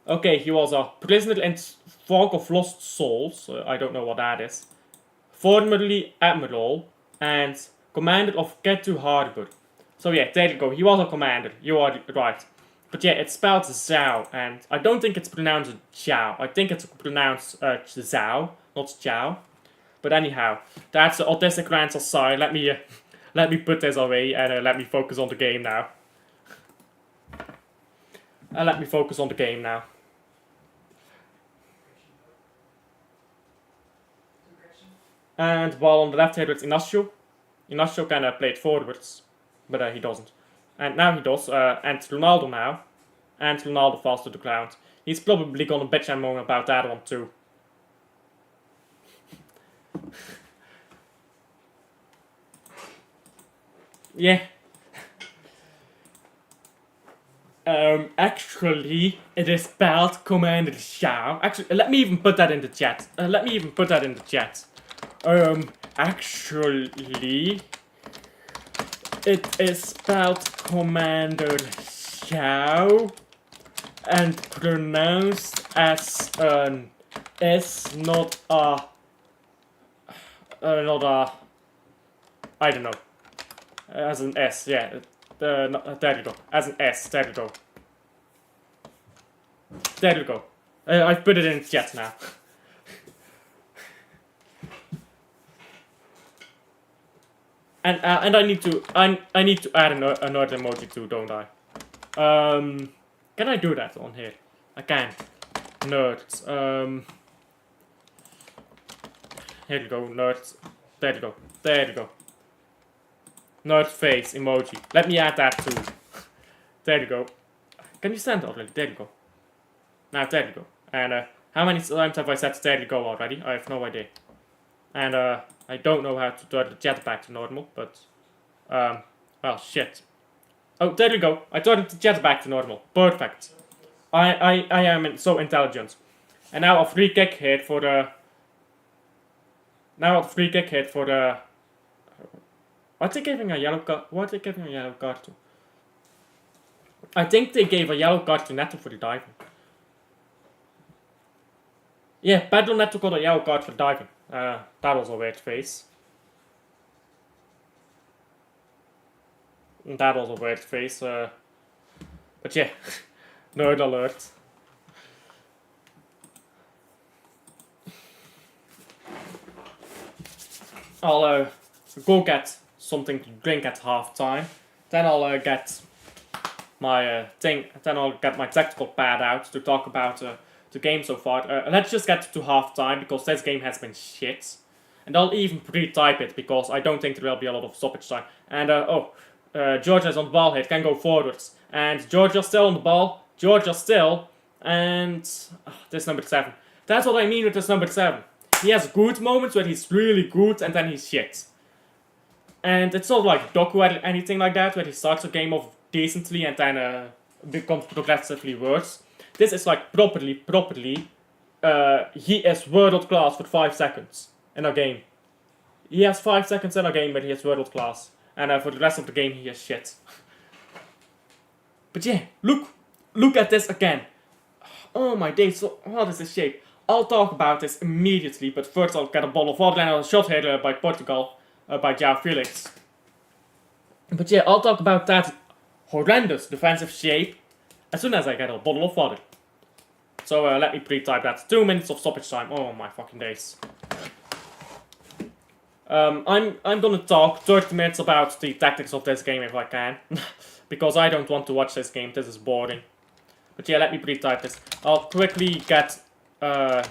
[SPEAKER 1] Okay, he was a prisoner in Fog of Lost Souls. I don't know what that is. Formerly Admiral and Commander of Ketu Harbor. So yeah, there you go. He was a commander. You are right. But yeah, it's spelled Zhao, and I don't think it's pronounced Xiao. I think it's pronounced Zhao, not Xiao. But anyhow, that's the autistic rant aside. Let me put this away and let me focus on the game now. Let me focus on the game now. And while on the left here it's Inacio. Inacio can play it forwards, but he doesn't. And now he does, and Ronaldo now. And Ronaldo falls to the ground. He's probably gonna bitch and moan about that one too. Yeah. Actually, it is spelled Commander Xiao. Actually, let me even put that in the chat. Actually, it is spelled Commander Xiao and pronounced as an S, not a, I don't know, as an S, yeah, there you go, as an S, there you go. There you go. I've put it in chat now. And I need to add another emoji too, don't I? Can I do that on here? I can. Nerds. Here you go, nerds. There you go. There you go. Nerd face emoji. Let me add that too. There you go. Can you stand already? There you go. Now there you go. And how many times have I said there you go already? I have no idea. And I don't know how to turn the chat back to normal, but well, shit. Oh, there you go. I turned the chat back to normal. Perfect. I am so intelligent. And now a free kick hit for the. Now a free kick hit for the. Are they giving a yellow card? What are they giving a yellow card to? I think they gave a yellow card to Neto for the diving. Yeah, Pedro Neto got a yellow card for diving. That was a weird face. That was a weird face. But yeah, nerd alert. I'll go get something to drink at halftime. Then I'll get my thing. Then I'll get my tactical pad out to talk about the game so far. Let's just get to halftime because this game has been shit. And I'll even pre-type it because I don't think there will be a lot of stoppage time. And Georgia's on the ball here. It can go forwards. And Georgia's still on the ball. Georgia's still. And this number 7. That's what I mean with this number 7. He has good moments where he's really good and then he's shit. And it's not like Doku or anything like that, where he starts a game off decently and then becomes progressively worse. This is like properly, he is world class for 5 seconds in a game. He has 5 seconds in a game where he is world class. And for the rest of the game he is shit. But yeah, look at this again. Oh my days, so what is this shape? I'll talk about this immediately, but first I'll get a bottle of water and I'll shot here by Portugal, by João Felix. But yeah, I'll talk about that horrendous defensive shape as soon as I get a bottle of water. So let me pre-type that. 2 minutes of stoppage time. Oh my fucking days. I'm gonna talk 30 minutes about the tactics of this game if I can. Because I don't want to watch this game, this is boring. But yeah, let me pre-type this. I'll quickly get a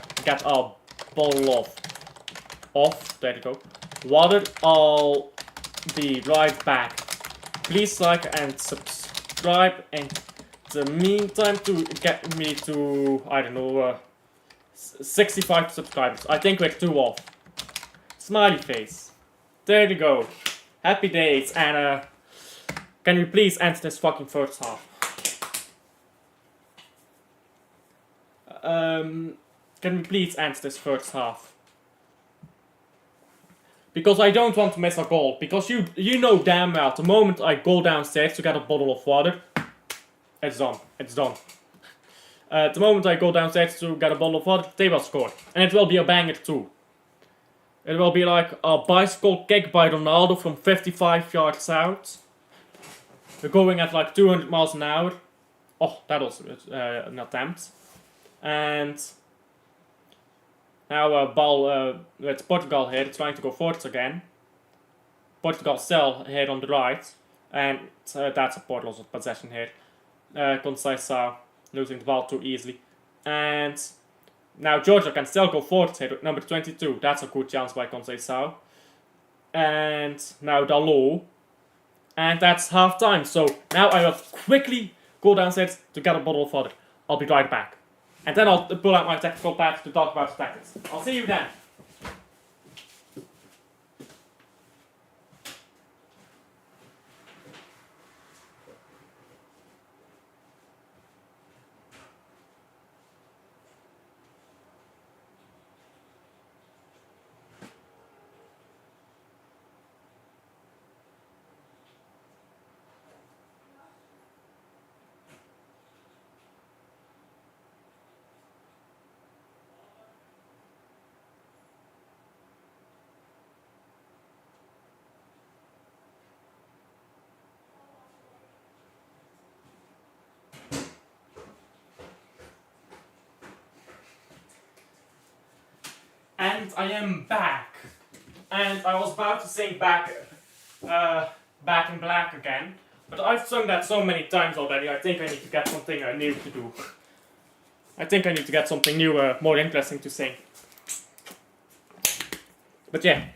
[SPEAKER 1] bottle of, there you go, water. I'll be right back. Please like and subscribe in the meantime to get me to, I don't know, 65 subscribers. I think we're 2 off. Smiley face. There you go. Happy days, and can we please end this fucking first half? Can we please end this first half? Because I don't want to miss a goal. Because you know damn well, the moment I go downstairs to get a bottle of water, it's done. It's done. The moment I go downstairs to get a bottle of water, they will score. And it will be a banger too. It will be like a bicycle kick by Ronaldo from 55 yards out. We're going at like 200 miles an hour. Oh, that was an attempt. And now ball with Portugal here, trying to go forwards again. Portugal still here on the right. And that's a poor loss of possession here. Conceição losing the ball too easily. And now Georgia can still go forward here with number 22. That's a good chance by Conceição. And now Dalot. And that's half time. So now I will quickly go downstairs to get a bottle of water. I'll be right back. And then I'll pull out my tactical pad to talk about the tactics. I'll see you then. And I am back. And I was about to sing back in black again. But I've sung that so many times already, I think I need to get something new to do. I think I need to get something new, more interesting to sing. But yeah.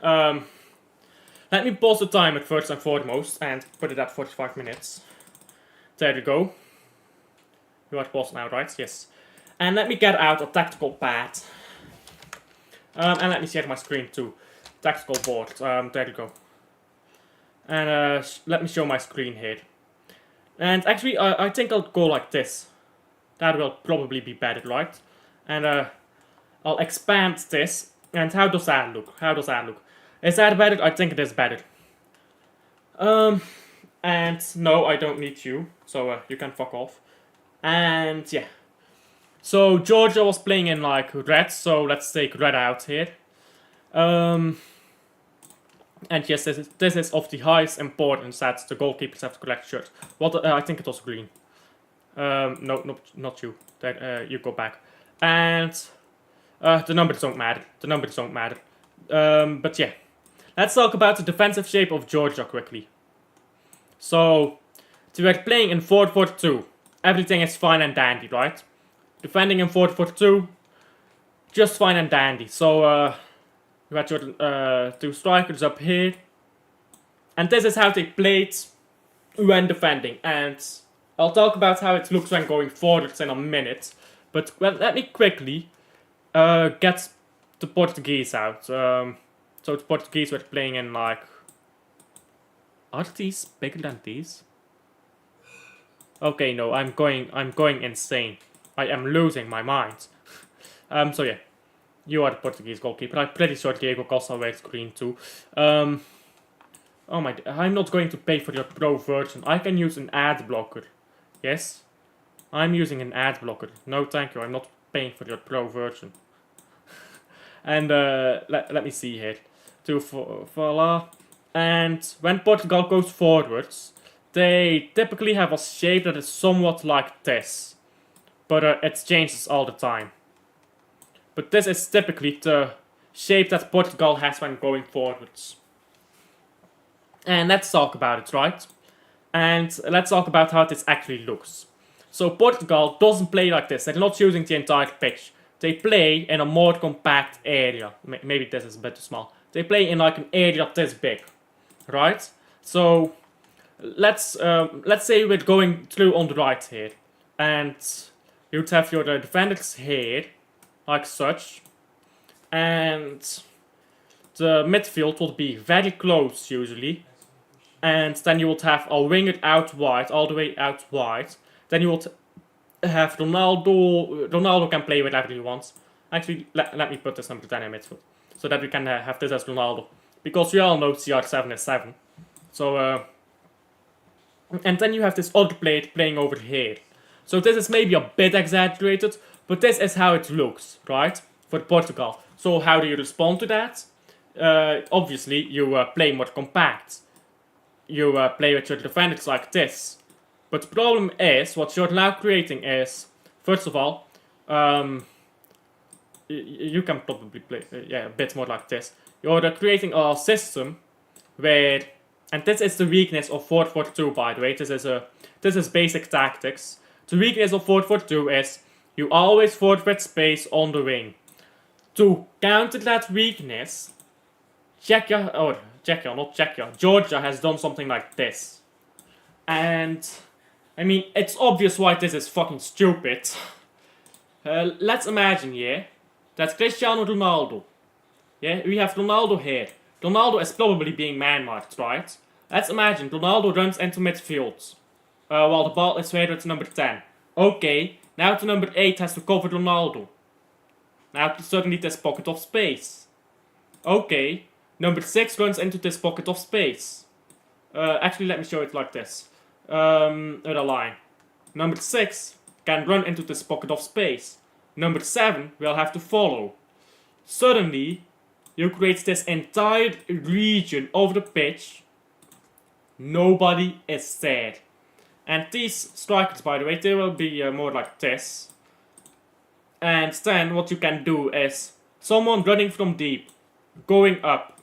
[SPEAKER 1] Let me pause the timer first and foremost and put it at 45 minutes. There you go. You are paused now, right? Yes. And let me get out a tactical pad. And let me share my screen too. Tactical board. There you go. And let me show my screen here. And actually, I think I'll go like this. That will probably be better, right? And I'll expand this. And how does that look? How does that look? Is that better? I think it is better. And no, I don't need you. So you can fuck off. And yeah. So Georgia was playing in like red, so let's take red out here. And yes, this is of the highest importance that the goalkeepers have the correct shirt. What I think it was green. No, not you. You go back. And the numbers don't matter. The numbers don't matter. But yeah, let's talk about the defensive shape of Georgia quickly. So we are playing in 4-4-2. Everything is fine and dandy, right? Defending in 4-4-2, just fine and dandy. So you got your 2 strikers up here, and this is how they played when defending. And I'll talk about how it looks when going forwards in a minute. But well, let me quickly get the Portuguese out. So the Portuguese were playing in like, are these bigger than these? Okay, no, I'm going insane. I am losing my mind. So yeah, you are the Portuguese goalkeeper. I'm pretty sure Diego Costa wears green too. Oh my, I'm not going to pay for your pro version. I can use an ad blocker. Yes, I'm using an ad blocker. No, thank you. I'm not paying for your pro version. And let me see here. Voila. And when Portugal goes forwards, they typically have a shape that is somewhat like this. But it changes all the time. But this is typically the shape that Portugal has when going forwards. And let's talk about it, right? And let's talk about how this actually looks. So Portugal doesn't play like this. They're not using the entire pitch. They play in a more compact area. Maybe this is a bit too small. They play in like an area this big, right? So let's say we're going through on the right here, and you'd have your defenders here, like such, and the midfield would be very close usually, and then you would have a winger out wide, all the way out wide. Then you would have Ronaldo. Ronaldo can play whatever he wants. Actually, let me put this number 10 in midfield, so that we can have this as Ronaldo, because we all know CR7 is 7. So and then you have this other player playing over here. So this is maybe a bit exaggerated, but this is how it looks, right, for Portugal. So how do you respond to that? Obviously, you play more compact. You play with your defenders like this. But the problem is, what you're now creating is, first of all, you can probably play a bit more like this. You're creating a system where, and this is the weakness of 4-4-2, by the way. This is basic tactics. The weakness of 4-4-2 is you always forfeit space on the wing. To counter that weakness, Georgia has done something like this. And I mean, it's obvious why this is fucking stupid. Let's imagine, that Cristiano Ronaldo. We have Ronaldo here. Ronaldo is probably being man-marked, right? Let's imagine Ronaldo runs into midfield, while the ball is here with number 10. Okay, now the number 8 has to cover Ronaldo. Now suddenly this pocket of space. Okay, number 6 runs into this pocket of space. Actually, let me show it like this. With a line. Number 6 can run into this pocket of space. Number 7 will have to follow. Suddenly, you create this entire region of the pitch. Nobody is there. And these strikers, by the way, they will be more like this. And then what you can do is someone running from deep, going up,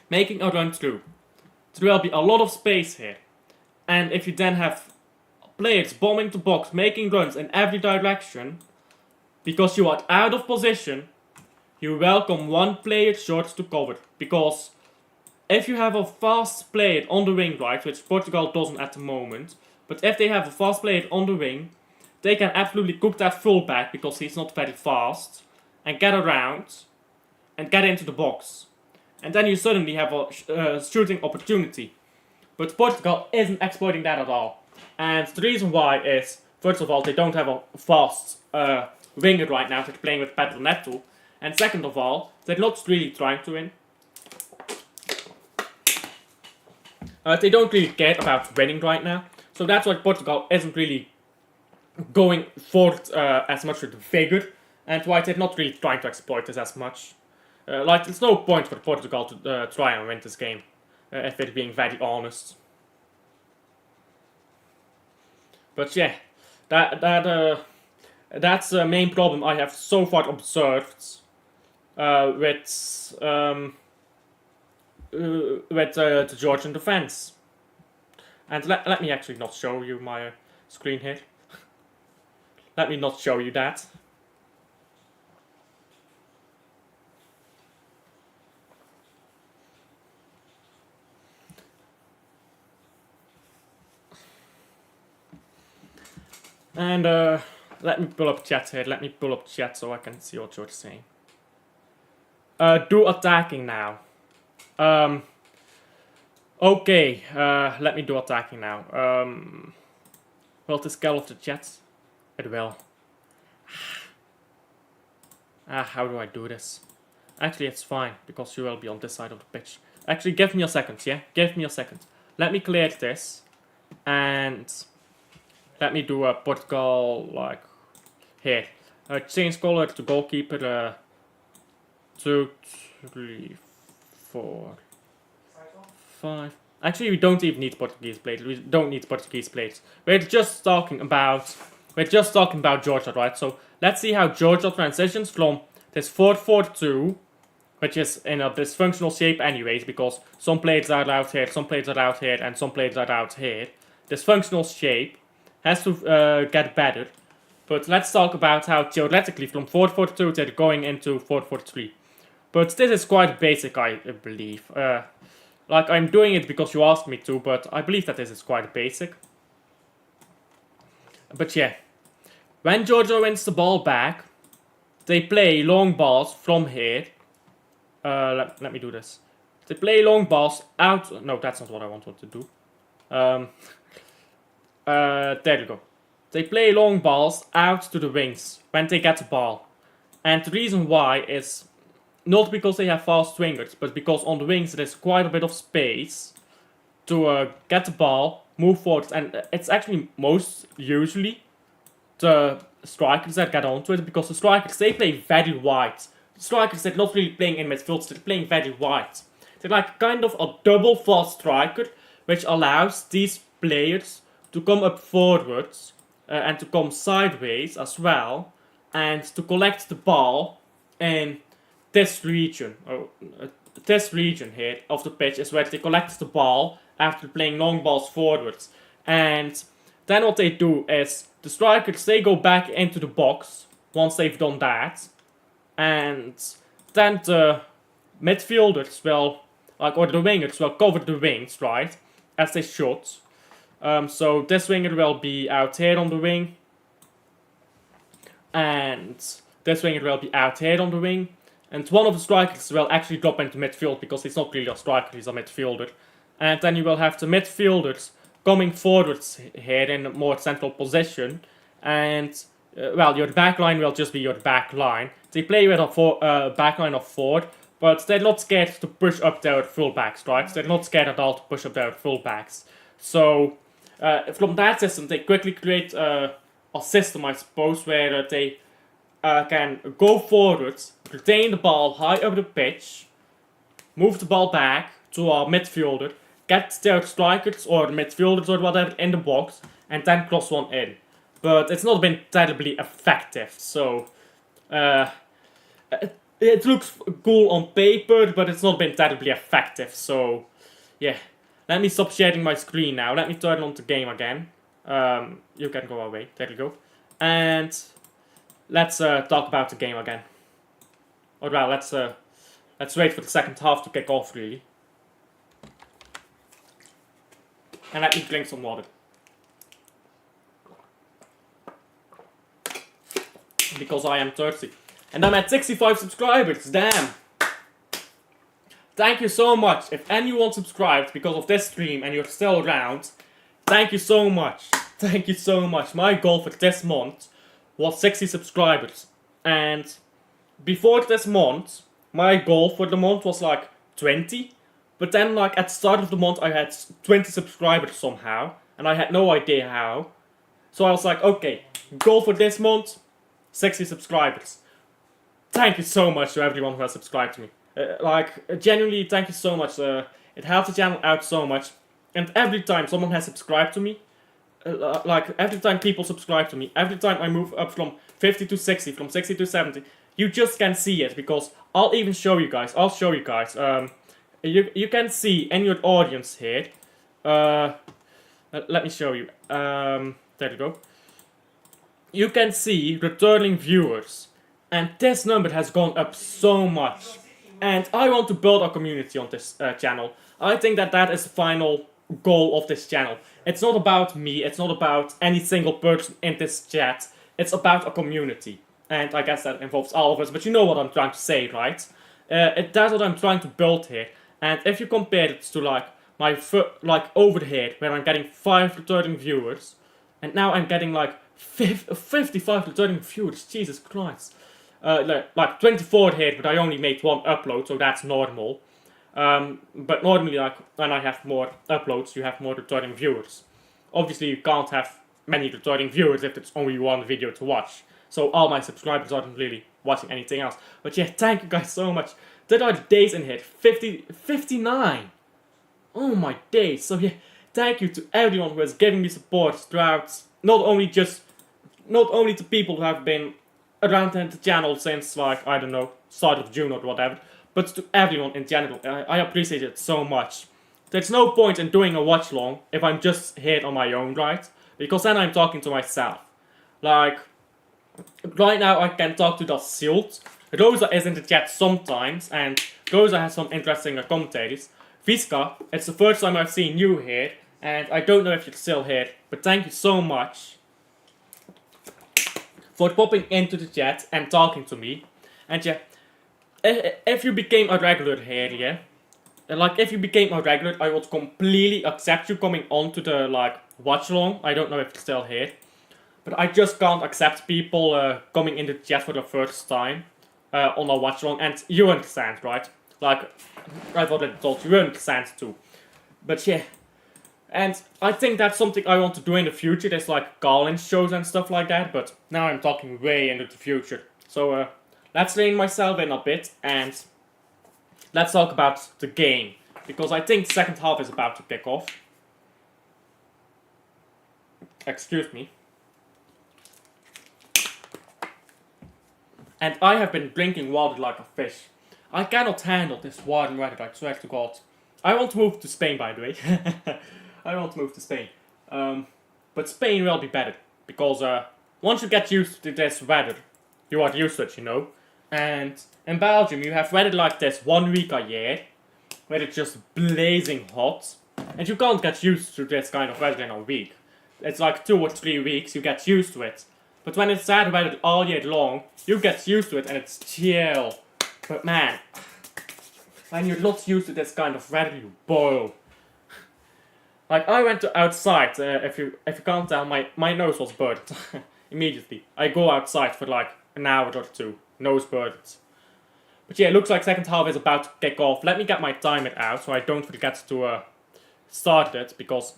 [SPEAKER 1] making a run through. There will be a lot of space here. And if you then have players bombing the box, making runs in every direction, because you are out of position, you welcome one player short to cover. Because if you have a fast player on the wing, right, which Portugal doesn't at the moment, but if they have a fast player on the wing, they can absolutely cook that fullback because he's not very fast, and get around, and get into the box. And then you suddenly have a shooting opportunity. But Portugal isn't exploiting that at all. And the reason why is, first of all, they don't have a fast winger right now. They're playing with Pedro Neto. And second of all, they're not really trying to win. They don't really care about winning right now. So that's why Portugal isn't really going forward as much with the figure. And why they're not really trying to exploit this as much. Like, there's no point for Portugal to try and win this game. If they're being very honest. But yeah, that's the main problem I have so far observed with the Georgian defense. And let me actually not show you my screen here. Let me not show you that. And let me pull up chat here. Let me pull up chat so I can see what you're saying. Do attacking now. Okay, let me do attacking now. Will this scale off the chat? It will. How do I do this? Actually, it's fine, because you will be on this side of the pitch. Actually, give me a second, yeah? Give me a second. Let me clear this. And let me do a Portugal, like, here. Change color to goalkeeper. 2, 3, 4, 5. Actually, we don't even need Portuguese plates. We don't need Portuguese plates. We're just talking about Georgia, right? So let's see how Georgia transitions from this 4-4-2, which is in a dysfunctional shape anyways, because some players are out here, some players are out here, and some players are out here. Dysfunctional shape has to get better. But let's talk about how theoretically from 4-4-2 they're going into 4-4-3. But this is quite basic, I believe. Like, I'm doing it because you asked me to, but I believe that this is quite basic. But yeah. When Georgia wins the ball back, they play long balls from here. Let me do this. They play long balls out. No, that's not what I wanted to do. There you go. They play long balls out to the wings when they get the ball. And the reason why is not because they have fast wingers, but because on the wings there's quite a bit of space to get the ball, move forward, and it's actually most usually the strikers that get onto it, because the strikers, they play very wide. The strikers, they're not really playing in midfield, they're playing very wide. They're like kind of a double fast striker, which allows these players to come up forwards and to come sideways as well, and to collect the ball in this region, this region here of the pitch is where they collect the ball after playing long balls forwards. And then what they do is the strikers, they go back into the box once they've done that, and then the midfielders will, or the wingers will cover the wings, right, as they should. So this winger will be out here on the wing, and this winger will be out here on the wing. And one of the strikers will actually drop into midfield because he's not really a striker, he's a midfielder. And then you will have the midfielders coming forwards here in a more central position. And, well, your back line will just be your back line. They play with a back line of 4, but they're not scared to push up their fullbacks, right? They're not scared at all to push up their fullbacks. So, from that system, they quickly create a system, I suppose, where they can go forwards, retain the ball high up the pitch, move the ball back to our midfielder, get their strikers or midfielders or whatever in the box, and then cross one in. But it's not been terribly effective, so it looks cool on paper, but it's not been terribly effective, so yeah. Let me stop sharing my screen now, let me turn on the game again. You can go away, there you go. And let's talk about the game again. Or well, let's wait for the second half to kick off, really. And let me drink some water. Because I am thirsty. And I'm at 65 subscribers, damn! Thank you so much. If anyone subscribed because of this stream and you're still around, thank you so much. Thank you so much. My goal for this month was 60 subscribers. And before this month, my goal for the month was like 20. But then like at the start of the month I had 20 subscribers somehow. And I had no idea how. So I was like, okay, goal for this month, 60 subscribers. Thank you so much to everyone who has subscribed to me. Genuinely, thank you so much. It helps the channel out so much. And every time someone has subscribed to me, every time people subscribe to me, every time I move up from 50 to 60, from 60 to 70, you just can see it, because I'll even show you guys. I'll show you guys. You can see in your audience here. Let me show you. There you go. You can see returning viewers, and this number has gone up so much. And I want to build a community on this channel. I think that is the final goal of this channel. It's not about me, it's not about any single person in this chat. It's about a community. And I guess that involves all of us, but you know what I'm trying to say, right? That's what I'm trying to build here. And if you compare it to my over here, where I'm getting 5 returning viewers, and now I'm getting like 55 returning viewers, Jesus Christ. Like 24 here, but I only made 1 upload, so that's normal. But normally, like, when I have more uploads, you have more returning viewers. Obviously, you can't have many returning viewers if it's only 1 video to watch. so all my subscribers aren't really watching anything else. But yeah, thank you guys so much. That are the days in here, 59. Oh my days. So yeah, thank you to everyone who has given me support throughout, not only to people who have been around the channel since, like, I don't know, start of June or whatever, but to everyone in general. I appreciate it so much. There's no point in doing a watch along if I'm just here on my own, right? Because then I'm talking to myself. Like, right now I can talk to the Silt. Rosa is in the chat sometimes, and Rosa has some interesting commentaries. Viska, it's the first time I've seen you here, and I don't know if you're still here, but thank you so much for popping into the chat and talking to me. And yeah, if you became a regular here, yeah, like, if you became a regular, I would completely accept you coming on to the, like, watch along. I don't know if you're still here. But I just can't accept people coming in the chat for the first time on a watch along. And you understand, right? Like, I've already told you, you understand too. But yeah. And I think that's something I want to do in the future. There's like call-in shows and stuff like that. But now I'm talking way into the future. So let's rein myself in a bit and let's talk about the game, because I think the second half is about to kick off. Excuse me. And I have been drinking water like a fish. I cannot handle this warm weather, I swear to God. I want to move to Spain, by the way. I want to move to Spain. But Spain will be better, because once you get used to this weather, you are used to it, you know. And in Belgium, you have weather like this 1 week a year, where it's just blazing hot, and you can't get used to this kind of weather in a week. It's like 2 or 3 weeks, you get used to it. But when it's sad weather all year long, you get used to it and it's chill. But man, when you're not used to this kind of weather, you boil. Like, I went outside, if you can't tell, my nose was burnt. Immediately. I go outside for like an hour or two. Nose burnt. But yeah, it looks like second half is about to kick off. Let me get my timer out so I don't forget to start it, because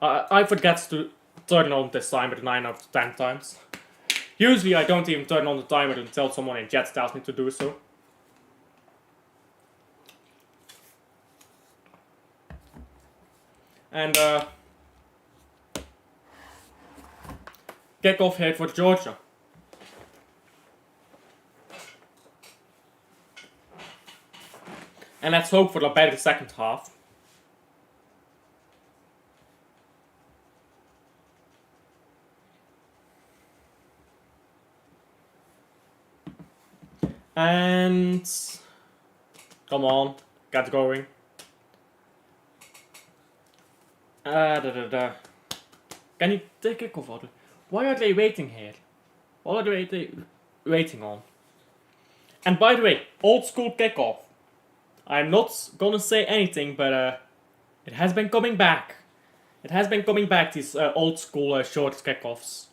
[SPEAKER 1] I forget to turn on this timer 9 out of 10 times. Usually I don't even turn on the timer until someone in chat tells me to do so. And kick off here for Georgia. And let's hope for a better second half. And come on, get going. Can you take a cover? Why are they waiting here? What are they waiting on? And by the way, old school kickoff. I'm not gonna say anything, but it has been coming back. It has been coming back, these old school short kickoffs.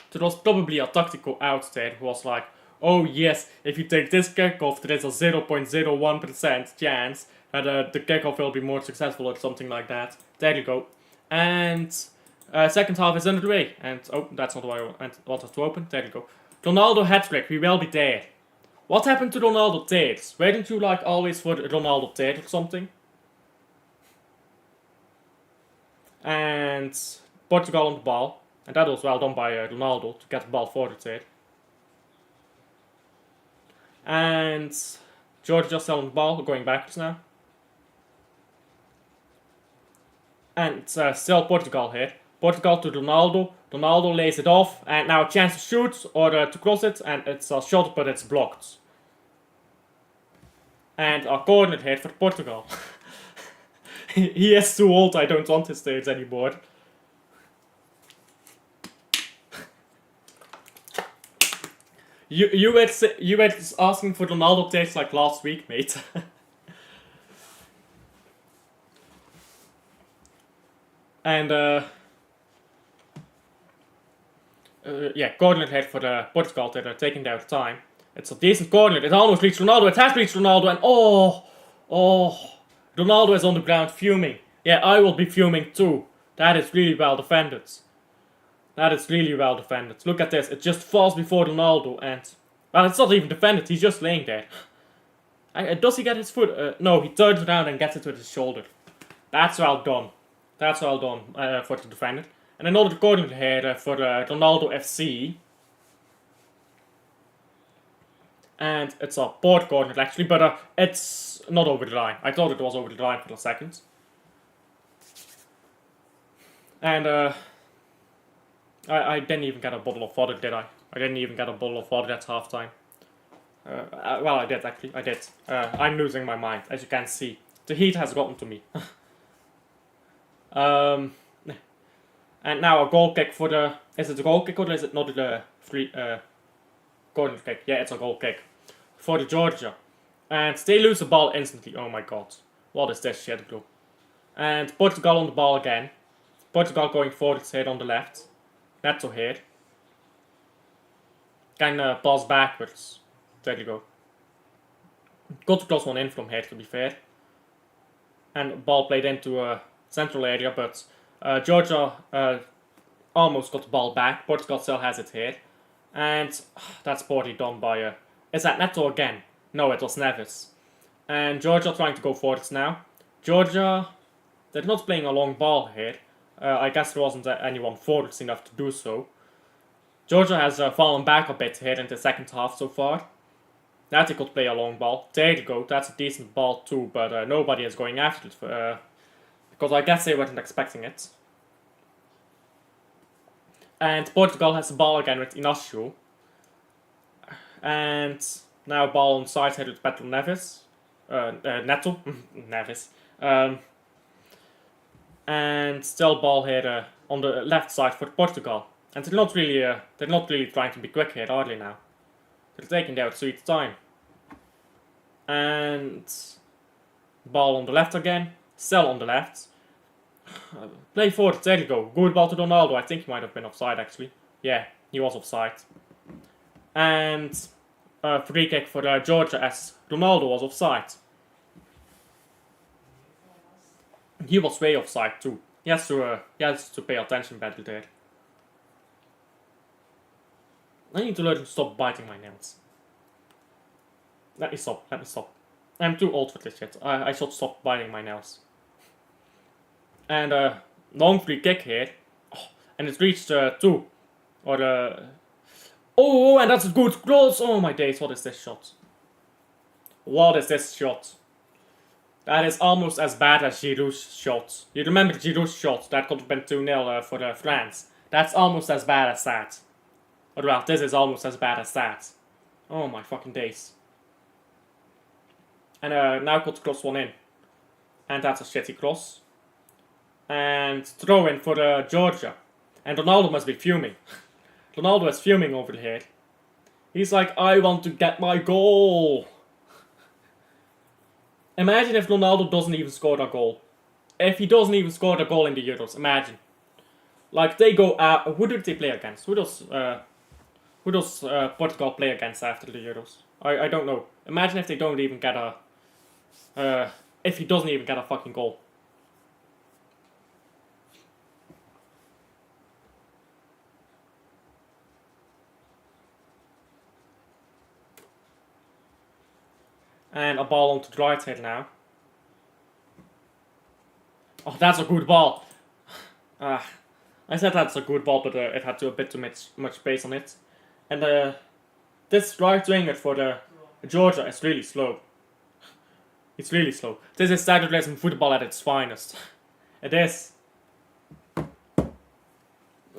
[SPEAKER 1] There was probably a tactical out there who was like, oh yes, if you take this kickoff, there is a 0.01% chance that the kickoff will be more successful or something like that. There you go. And second half is underway. And oh, that's not why I wanted to open. There you go. Ronaldo hat-trick, we will be there. What happened to Ronaldo Tate? Weren't you like always for Ronaldo Tate or something? And Portugal on the ball. And that was well done by Ronaldo to get the ball forward there. And Georgia still on the ball, going backwards now. And still Portugal here. Portugal to Ronaldo. Ronaldo lays it off. And now a chance to shoot or to cross it. And it's a shot, but it's blocked. And a corner hit for Portugal. He is too old, I don't want his stage anymore. You were asking for Ronaldo takes like last week, mate. And yeah, corner hit for the Portugal. They're taking their time. It's a decent corner. It almost reached Ronaldo. It has reached Ronaldo, and Ronaldo is on the ground fuming. Yeah, I will be fuming too. That is really well defended. That is really well defended. Look at this. It just falls before Ronaldo and... Well, it's not even defended. He's just laying there. Does he get his foot? No, he turns around and gets it with his shoulder. That's well done. That's well done for the defender. And another corner here for Ronaldo FC. And it's a board corner actually, but it's not over the line. I thought it was over the line for a second. And I didn't even get a bottle of water, did I? I didn't even get a bottle of water at halftime. Well, I did actually. I did. I'm losing my mind, as you can see. The heat has gotten to me. And now a goal kick for the... Is it a goal kick or is it not the free corner kick? Yeah, it's a goal kick for the Georgia. And they lose the ball instantly. Oh my god. What is this shit, bro? And Portugal on the ball again. Portugal going forward here on the left. Neto here. Can pass backwards. There you go. Got to cross one in from here, to be fair. And ball played into a central area, but Georgia almost got the ball back. Portugal still has it here. And that's poorly done by... is that Neto again? No, it was Neves. And Georgia trying to go forwards now. Georgia, they're not playing a long ball here. I guess there wasn't anyone forwards enough to do so. Georgia has fallen back a bit here in the second half so far. Now they could play a long ball. There you go, that's a decent ball too, but nobody is going after it. Because I guess they weren't expecting it. And Portugal has the ball again with Inacio. And now ball on side here with Beto Neves. Neto. Neves. And still ball here on the left side for Portugal. And they're not really trying to be quick here, are they now? They're taking their sweet time. And ball on the left again. Still on the left. Play forward, there you go. Good ball to Ronaldo. I think he might have been offside actually. Yeah, he was offside. And free kick for Georgia as Ronaldo was offside. He was way offside too. He has to pay attention better there. I need to learn to stop biting my nails. Let me stop. I'm too old for this shit. I should stop biting my nails. And long free kick here. Oh, and it reached 2. Oh, and that's a good cross. Oh my days, what is this shot? What is this shot? That is almost as bad as Giroud's shot. You remember Giroud's shot? That could have been 2-0 for France. That's almost as bad as that. Or well, this is almost as bad as that. Oh my fucking days. And now could cross one in. And that's a shitty cross. And throw in for Georgia. And Ronaldo must be fuming. Ronaldo is fuming over here. He's like, I want to get my goal. Imagine if Ronaldo doesn't even score a goal. If he doesn't even score a goal in the Euros, imagine. Like they go out. Who do they play against? Who does Portugal play against after the Euros? I don't know. Imagine if they don't even get a... if he doesn't even get a fucking goal. And a ball onto the right side now. Oh, that's a good ball. I said that's a good ball, but it had a bit too much space on it. And this right winger for the Georgia is really slow. It's really slow. This is staggerism football at its finest. It is.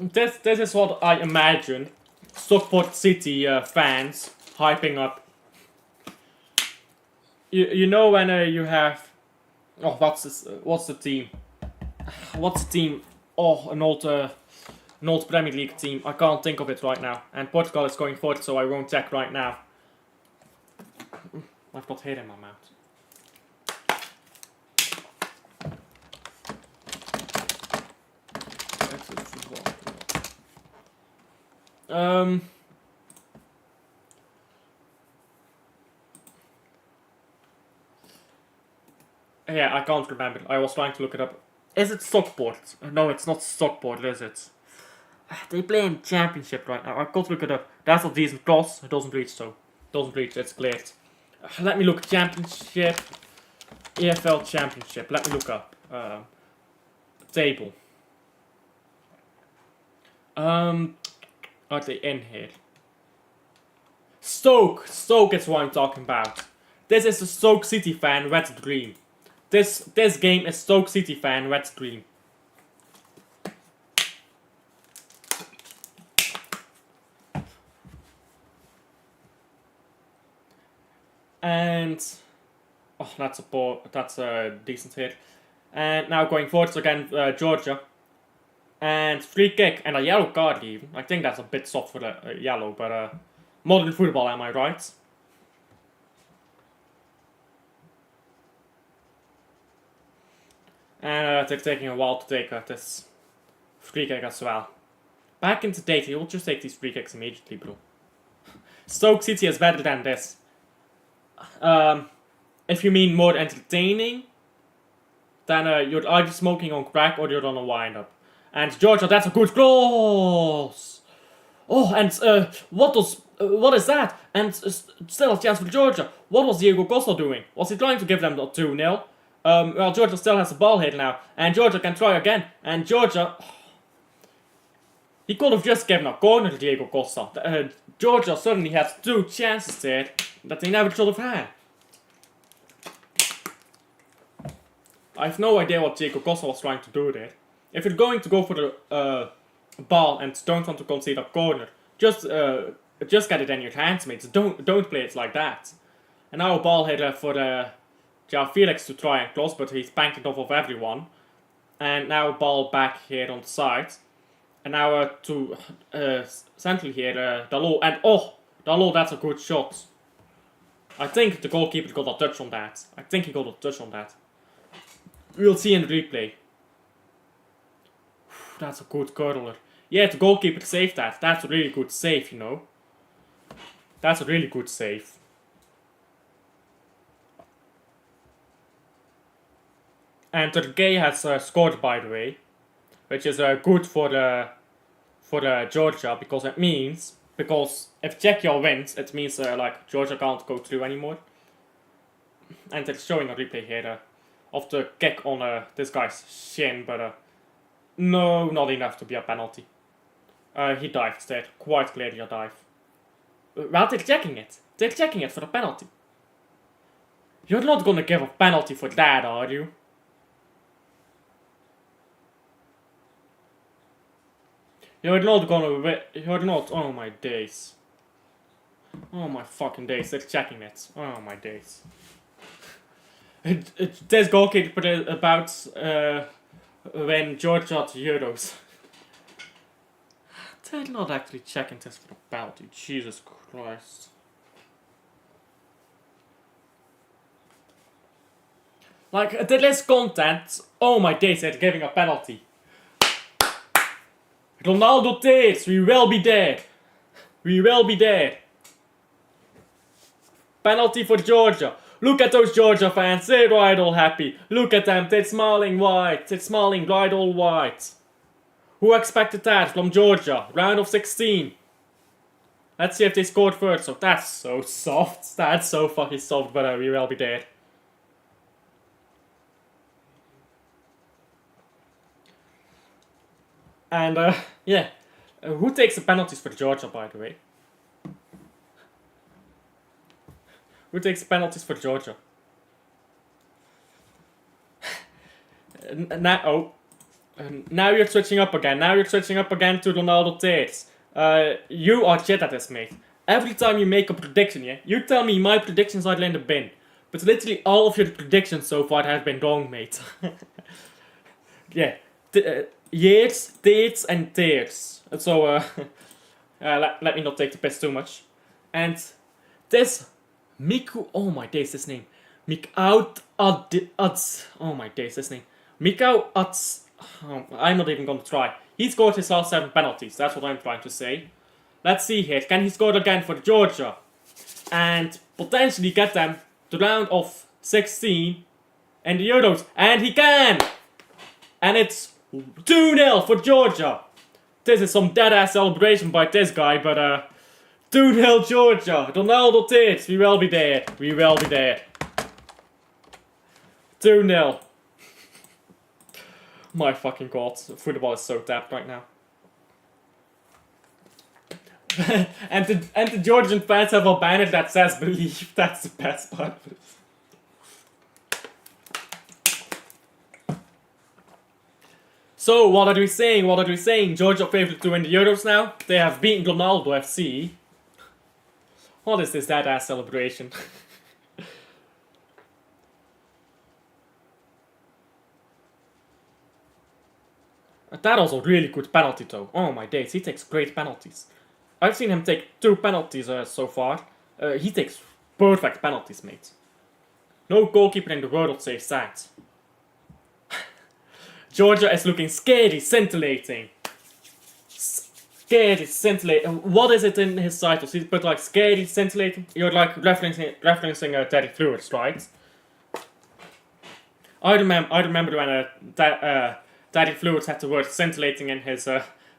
[SPEAKER 1] This is what I imagine Stockport City fans hyping up. You know when you have... Oh, what's the team? What's the team? Oh, an old Premier League team. I can't think of it right now. And Portugal is going forward, so I won't check right now. I've got hair in my mouth. Yeah, I can't remember. I was trying to look it up. Is it Stockport? No, it's not Stockport, is it? They play in championship right now. I've got to look it up. That's a decent cross. It doesn't reach though. Doesn't reach. It's cleared. Let me look. Championship. EFL Championship. Let me look up. Table. Are they in here? Stoke. Stoke is what I'm talking about. This is the Stoke City fan red dream. This game is Stoke City fan red dream. And that's a decent hit. And now going forwards again, Georgia. And free kick and a yellow card even. I think that's a bit soft for the yellow, but modern football, am I right? And they're taking a while to take this free kick as well. Back in the day, you'll just take these free kicks immediately, bro. Stoke City is better than this. If you mean more entertaining, then you're either smoking on crack or you're on a wind-up. And Georgia, that's a good cross! Oh, and what is that? And still a chance for Georgia. What was Diego Costa doing? Was he trying to give them the 2-0? Well, Georgia still has the ball here now. And Georgia can try again. And Georgia... he could have just given a corner to Diego Costa. Georgia suddenly has 2 chances there that they never should have had. I have no idea what Diego Costa was trying to do there. If you're going to go for the ball and don't want to concede a corner, just get it in your hands, mates. Don't play it like that. And now a ball here for João Felix to try and close, but he's banked it off of everyone. And now a ball back here on the side. And now to centrally here, Dalot. And Dalot, that's a good shot. I think the goalkeeper got a touch on that. I think he got a touch on that. We'll see in the replay. That's a good curler. Yeah, the goalkeeper saved that. That's a really good save, you know. That's a really good save. And Turkey has scored, by the way, which is good for Georgia, because it means, if Czechia wins, it means like Georgia can't go through anymore. And they're showing a replay here of the kick on this guy's shin, but no, not enough to be a penalty. He dived there, quite clearly a dive. Well, they're checking it. They're checking it for a penalty. You're not gonna give a penalty for that, are you? You're not, oh my days. Oh my fucking days, they're checking it. Oh my days. This goalkeeper about when Georgia got Euros. They're not actually checking this for a penalty, Jesus Christ. Like, there is content. Oh my days, they're giving a penalty. Ronaldo takes, we will be there. We will be there. Penalty for Georgia. Look at those Georgia fans, they're right all happy. Look at them, they're smiling white. They're smiling right all white. Who expected that from Georgia? Round of 16. Let's see if they scored first. So that's so soft. That's so fucking soft, but we will be there. And yeah. Who takes the penalties for Georgia, by the way? Who takes the penalties for Georgia? Now you're switching up again. Now you're switching up again to Ronaldo takes. You are shit at this, mate. Every time you make a prediction, yeah, you tell me my predictions are in the bin. But literally all of your predictions so far have been wrong, mate. Yeah. Years, dates, and tears. So, let me not take the piss too much. And this Miku, oh my days, this name. Mikau Ads, oh my days, this name. Mikau Ads, I'm not even gonna try. He scored his last 7 penalties, that's what I'm trying to say. Let's see here, can he score again for Georgia? And potentially get them to round of 16 in the Euros. And he can! And it's 2-0 for Georgia. this is some dead-ass celebration by this guy, but 2-0 Georgia. Ronaldo did. We will be there. We will be there. 2-0. My fucking god. Football is so tapped right now. and the Georgian fans have a banner that says believe. That's the best part of it. So, what are we saying? What are we saying? Georgia favourite to win the Euros now? They have beaten Ronaldo FC. What is this dead-ass celebration? That was a really good penalty though. Oh my days, he takes great penalties. I've seen him take 2 penalties so far. He takes perfect penalties, mate. No goalkeeper in the world saves that. Georgia is looking scary, scintillating. Scary, scintillating. What is it in his titles? He put like scary, scintillating. You're like referencing Teddy Flowers, right? I remember when Teddy Flowers had the word scintillating in his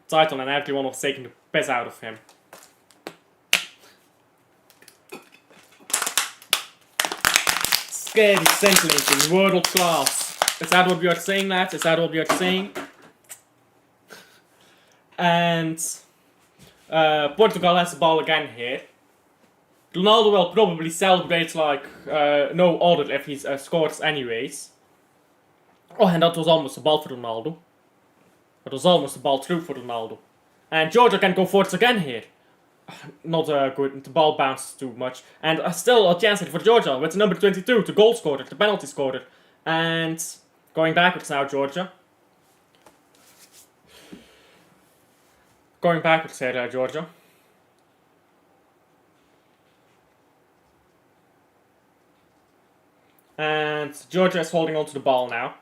[SPEAKER 1] title, and everyone was taking the piss out of him. Scary, scintillating, world class. Is that what we are saying, lads? Is that what we are saying? And Portugal has the ball again here. Ronaldo will probably celebrate like no other if he scores anyways. Oh, and that was almost a ball for Ronaldo. That was almost a ball through for Ronaldo. And Georgia can go forwards again here. Not good, the ball bounced too much. And still a chance for Georgia with the number 22, the goal scorer, the penalty scorer. And going backwards now, Georgia. Going backwards here, Georgia. And Georgia is holding on to the ball now.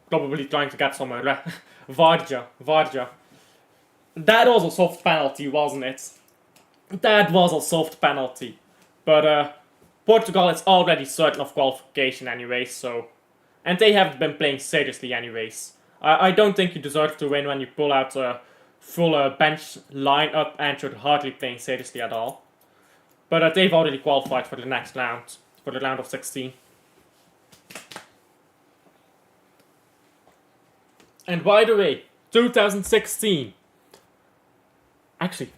[SPEAKER 1] Probably trying to get some Varja. That was a soft penalty, wasn't it? That was a soft penalty. But Portugal is already certain of qualification anyways, so... And they haven't been playing seriously anyways. I don't think you deserve to win when you pull out a full bench lineup and you're hardly playing seriously at all. But they've already qualified for the next round, for the round of 16. And by the way, 2016. Actually,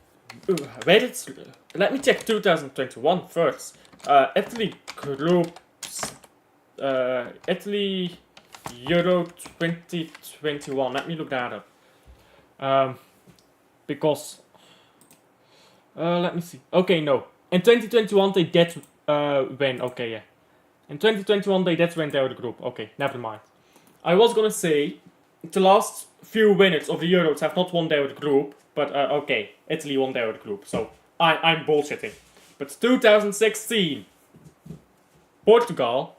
[SPEAKER 1] wait, let me check 2021 first. Italy groups. Italy Euro 2021. Let me look that up. Because. Let me see. Okay, no. In 2021 they did win. Okay, yeah. In 2021 they did win their group. Okay, never mind. I was gonna say. The last few winners of the Euros have not won their group, but okay, Italy won their group, so I'm bullshitting. But 2016, Portugal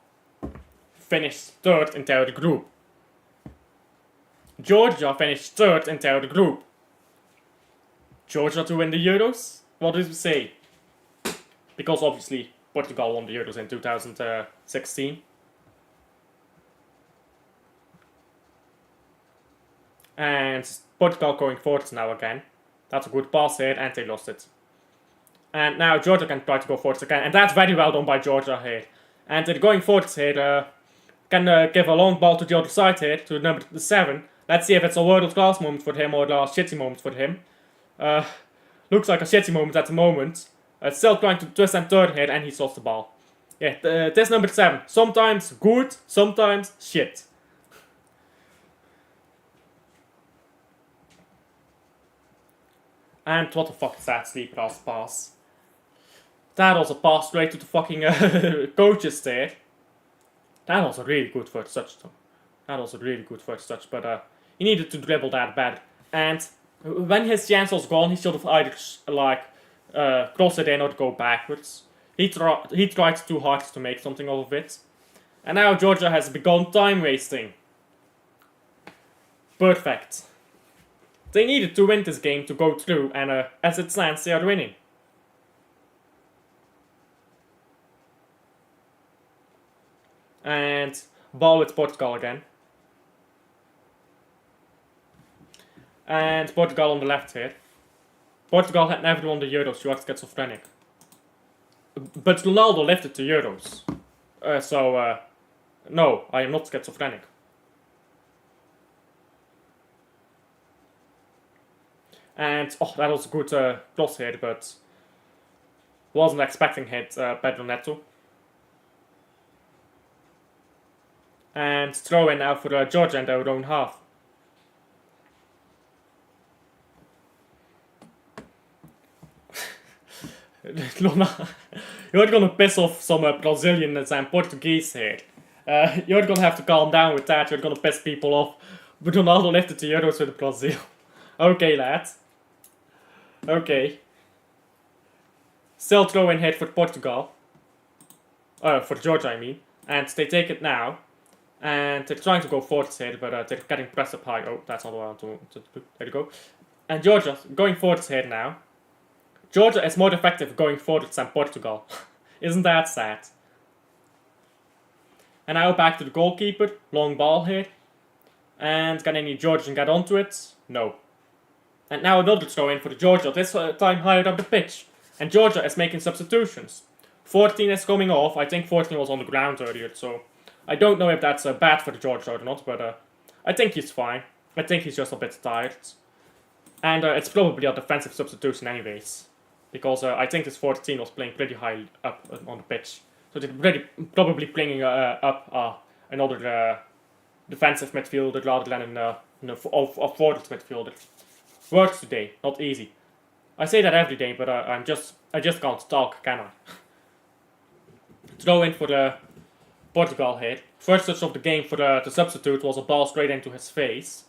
[SPEAKER 1] finished 3rd in their group. Georgia finished 3rd in their group. Georgia to win the Euros? What did we say? Because obviously Portugal won the Euros in 2016. And Portugal going forwards now again. That's a good pass here, and they lost it. And now Georgia can try to go forwards again, and that's very well done by Georgia here. And they're going forwards here, can give a long ball to the other side here, to number 7. Let's see if it's a world-class moment for him or a shitty moment for him. Looks like a shitty moment at the moment. Still trying to twist and turn here, and he's lost the ball. Yeah, this number 7. Sometimes good, sometimes shit. And what the fuck is that sleeper ass pass? That was a pass straight to the fucking coaches there. That was a really good first touch though. That was a really good first touch, but he needed to dribble that better. And when his chance was gone, he should have either like cross it in or go backwards. He tried too hard to make something of it. And now Georgia has begun time wasting. Perfect. They needed to win this game to go through, and as it stands, they are winning. And ball with Portugal again. And Portugal on the left here. Portugal had never won the Euros, you are schizophrenic. But Ronaldo lifted the Euros. No, I am not schizophrenic. And, oh, that was a good cross here, but wasn't expecting it, Pedro Neto. And throw in now for Georgia in their own half. You're gonna piss off some Brazilians and Portuguese here. You're gonna have to calm down with that, you're gonna piss people off. But Ronaldo lifted the Euros with Brazil. Okay, lads. Okay. Still throw in hit for Portugal. For Georgia, I mean. And they take it now. And they're trying to go forwards here, but they're getting pressed up high. Oh, that's not what I want to do. There you go. And Georgia going forwards here now. Georgia is more effective going forwards than Portugal. Isn't that sad? And now back to the goalkeeper. Long ball here. And can any Georgian get onto it? No. And now another throw in for the Georgia, this time higher up the pitch. And Georgia is making substitutions. 14 is coming off. I think 14 was on the ground earlier, so I don't know if that's bad for the Georgia or not, but I think he's fine. I think he's just a bit tired. And it's probably a defensive substitution anyways. Because I think this 14 was playing pretty high up on the pitch. So they're probably playing up another defensive midfielder rather than a forward midfielder. Works today, not easy. I say that every day, but I just can't talk, can I? Throw in for the Portugal here. First touch of the game for the substitute was a ball straight into his face.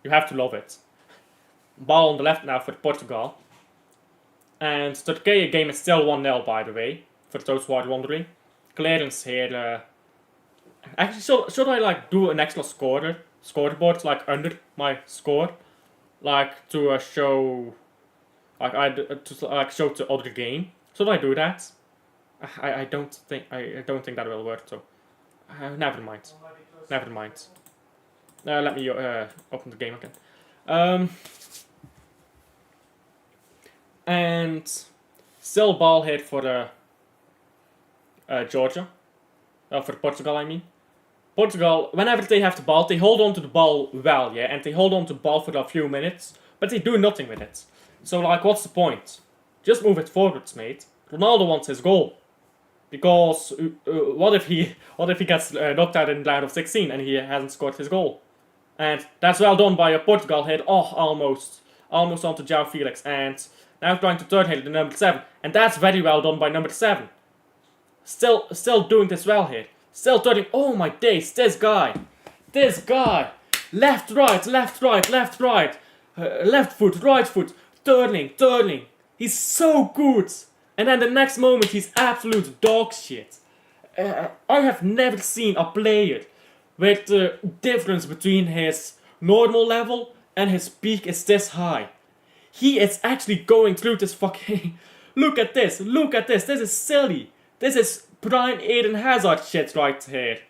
[SPEAKER 1] You have to love it. Ball on the left now for Portugal. And the Turkey game is still 1-0, by the way, for those who are wondering. Clearance here. Actually, should I do an extra scoreboard under my score, to show, show the other game? Should I do that? I don't think that will work. So, never mind. Never mind. Let me open the game again. And still ball hit for Georgia, for Portugal, I mean. Portugal, whenever they have the ball, they hold on to the ball well, yeah, and they hold on to the ball for a few minutes, but they do nothing with it. So, what's the point? Just move it forwards, mate. Ronaldo wants his goal. Because, what if he gets knocked out in the round of 16 and he hasn't scored his goal? And that's well done by a Portugal hit. Oh, almost onto João Felix. And now trying to third hit the number 7. And that's very well done by number 7. Still doing this well here. Still turning. Oh my days, this guy. Left, right. Left foot, right foot. Turning. He's so good. And then the next moment he's absolute dog shit. I have never seen a player with the difference between his normal level and his peak is this high. He is actually going through this fucking... Look at this. This is silly. This is prime Eden Hazard shit right here.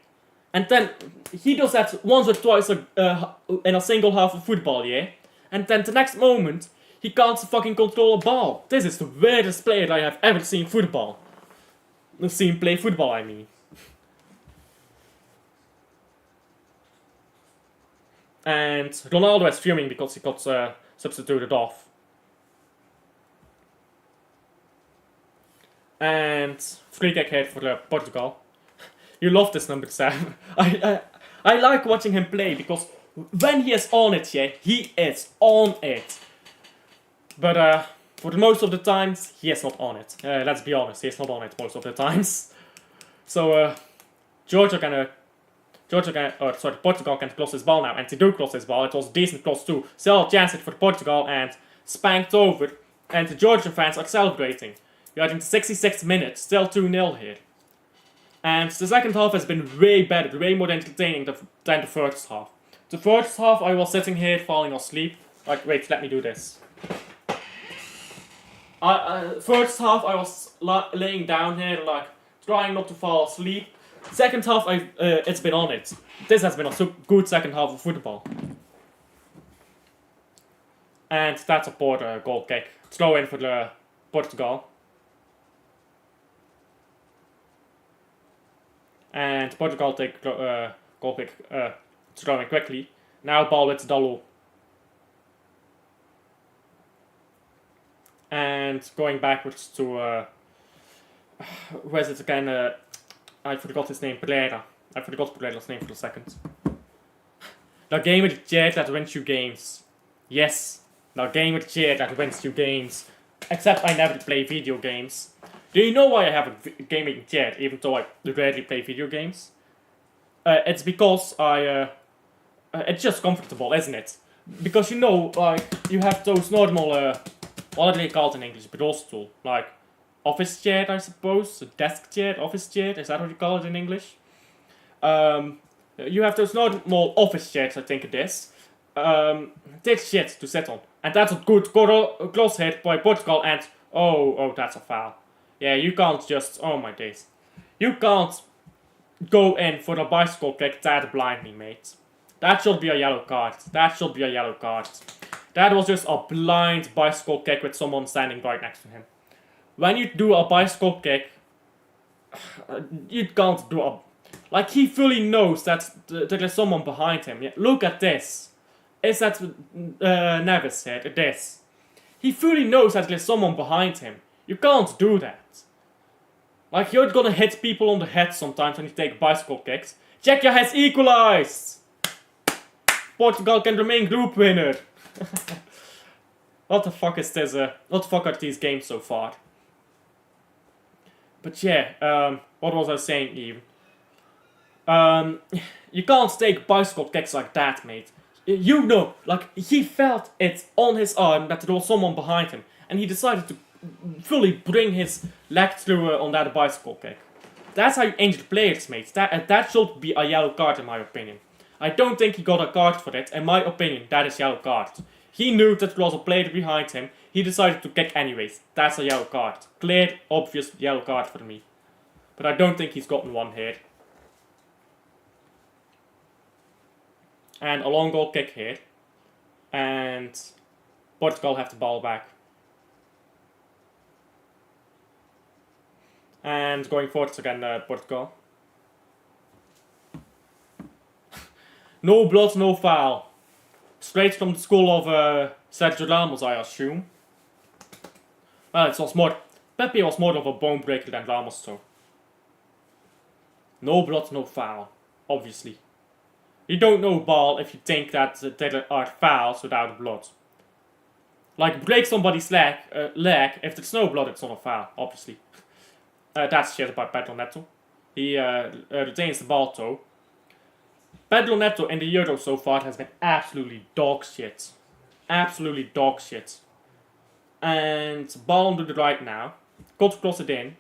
[SPEAKER 1] And then he does that once or twice in a single half of football, yeah? And then the next moment, he can't fucking control a ball. This is the weirdest player I have ever seen play football, I mean. And Ronaldo is fuming because he got substituted off. And free kick here for Portugal. You love this number 7. I like watching him play because when he is on it, yeah, he is on it. But for most of the times, he is not on it. Let's be honest, he is not on it most of the times. So Portugal can cross his ball now, and they do cross his ball. It was a decent cross too. Still a chance for Portugal and spanked over, and the Georgian fans are celebrating. We are in the 66th minute, still 2-0 here. And the second half has been way better, way more entertaining than the first half. The first half I was sitting here falling asleep. Wait, let me do this. First half I was laying down here, trying not to fall asleep. Second half it's been on it. This has been a good second half of football. And that's a poor goal kick. Throw in for the Portugal. And Portugal take goal kick throwing quickly. Now ball with Dalot. And going backwards to who is it again? I forgot his name. Pereira. I forgot Pereira's name for a second. The game with the chair that wins you games. Yes, the game with the chair that wins you games. Except I never play video games. Do you know why I have a gaming chair, even though I rarely play video games? It's because it's just comfortable, isn't it? Because you know, like, you have those normal, what are they called in English? Bureaustool. Like, office chair, I suppose? A desk chair, office chair, is that what you call it in English? You have those normal office chairs, I think it is. Takes shit to sit on. And that's a good cross hit by Portugal, and oh, that's a foul. Yeah, you can't just, oh my days. You can't go in for a bicycle kick that blindly, mate. That should be a yellow card. That should be a yellow card. That was just a blind bicycle kick with someone standing right next to him. When you do a bicycle kick, you can't do a... Like, he fully knows that there is someone behind him. Yeah, look at this. Is that Neves said? It is. He fully knows that there is someone behind him. You can't do that. Like, you're gonna hit people on the head sometimes when you take bicycle kicks. Czechia has equalized! Portugal can remain group winner. What the fuck is this? What the fuck are these games so far? But yeah, what was I saying even? You can't take bicycle kicks like that, mate. You know, like, he felt it on his arm that there was someone behind him. And he decided to fully bring his leg through on that bicycle kick. That's how you injure players, mate. That should be a yellow card in my opinion. I don't think he got a card for it. In my opinion, that is yellow card. He knew that there was a player behind him. He decided to kick anyways. That's a yellow card. Clear, obvious yellow card for me. But I don't think he's gotten one here. And a long goal kick here. And Portugal have the ball back. And going forwards again, Portugal. No blood, no foul. Straight from the school of Sergio Ramos, I assume. Well, it was more... Pepe was more of a bone breaker than Ramos, so. No blood, no foul. Obviously. You don't know ball if you think that there are fouls without blood. Like, break somebody's leg, if there's no blood, it's not a foul, obviously. That's shit about Pedro Neto. He retains the ball though. Pedro Neto in the Euro so far has been absolutely dog shit. Absolutely dog shit. And ball on to the right now. Got to cross it in.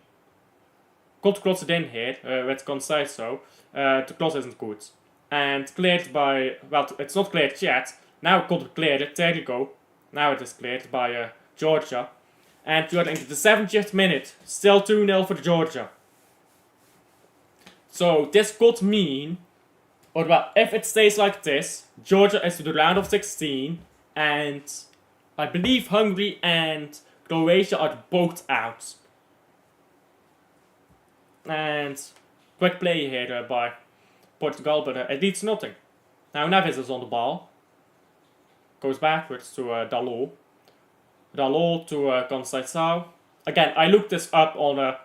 [SPEAKER 1] Got to cross it in here with Conceição. The cross isn't good. And cleared by... Well, it's not cleared yet. Now got to clear it. There you go. Now it is cleared by Georgia. And we are into the 70th minute. Still 2-0 for Georgia. So this could mean... Or well, if it stays like this, Georgia is to the round of 16. And I believe Hungary and Croatia are both out. And quick play here by Portugal, but it leads to nothing. Now Neves is on the ball. Goes backwards to Dalot. Dalot to Conceição. Again, I looked this up on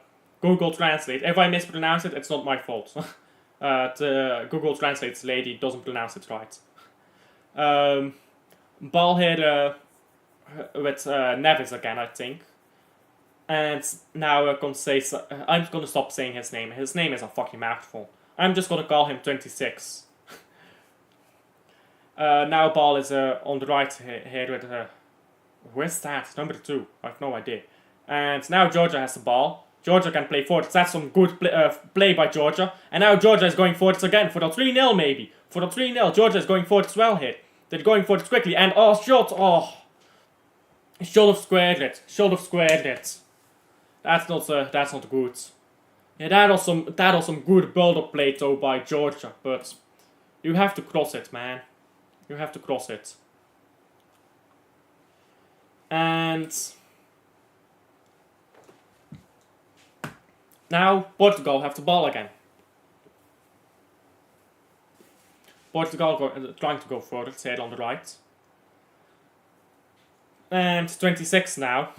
[SPEAKER 1] Google Translate. If I mispronounce it, it's not my fault. The Google Translate lady doesn't pronounce it right. Ball here with Neves again, I think. And now Conceição... I'm gonna stop saying his name. His name is a fucking mouthful. I'm just gonna call him 26. Now ball is on the right here with... who is that? Number 2. I have no idea. And now Georgia has the ball. Georgia can play forwards. That's some good play by Georgia. And now Georgia is going forwards again for the 3-0 maybe. For the 3-0. Georgia is going forwards well here. They're going forwards quickly. And shot. Oh. Should have squared it. Should have squared it. That's not good. Yeah, that was some good build-up play though by Georgia. But you have to cross it, man. You have to cross it. And now Portugal have the ball again. Portugal trying to go forward, it's head on the right. And 26 now.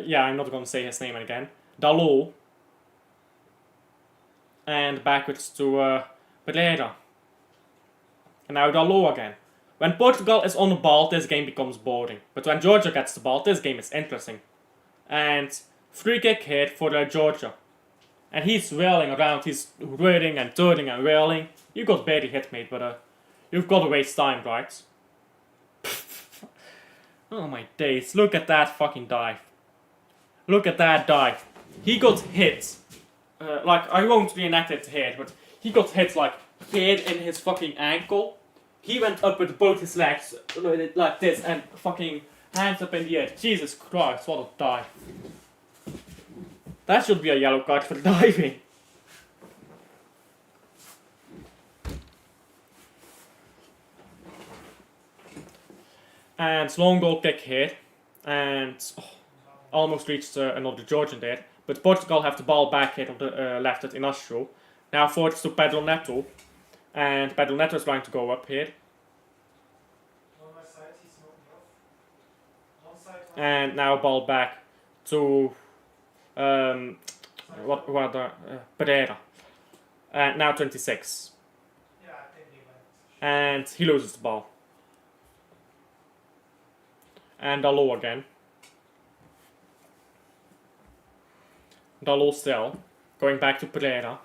[SPEAKER 1] Yeah, I'm not going to say his name again. Dalot. And backwards to Pereira. And now Dalot again. When Portugal is on the ball, this game becomes boring. But when Georgia gets the ball, this game is interesting. And free kick hit for Georgia. And he's whirling around, he's whirling and turning and whirling. You got barely hit, mate, but you've got to waste time, right? Oh my days, look at that fucking dive. Look at that dive. He got hit. Like, I won't reenact it here, but he got hit like here in his fucking ankle. He went up with both his legs like this and fucking hands up in the air. Jesus Christ, what a dive. That should be a yellow card for diving. And long goal kick here. And almost reached another Georgian there. But Portugal have the ball back here on the left at Inacio. Now forwards to Pedro Neto. And Pedro Neto is trying to go up here. And now ball back to Pereira. And now 26. And he loses the ball. And Dalot again. Dalot still. Going back to Pereira.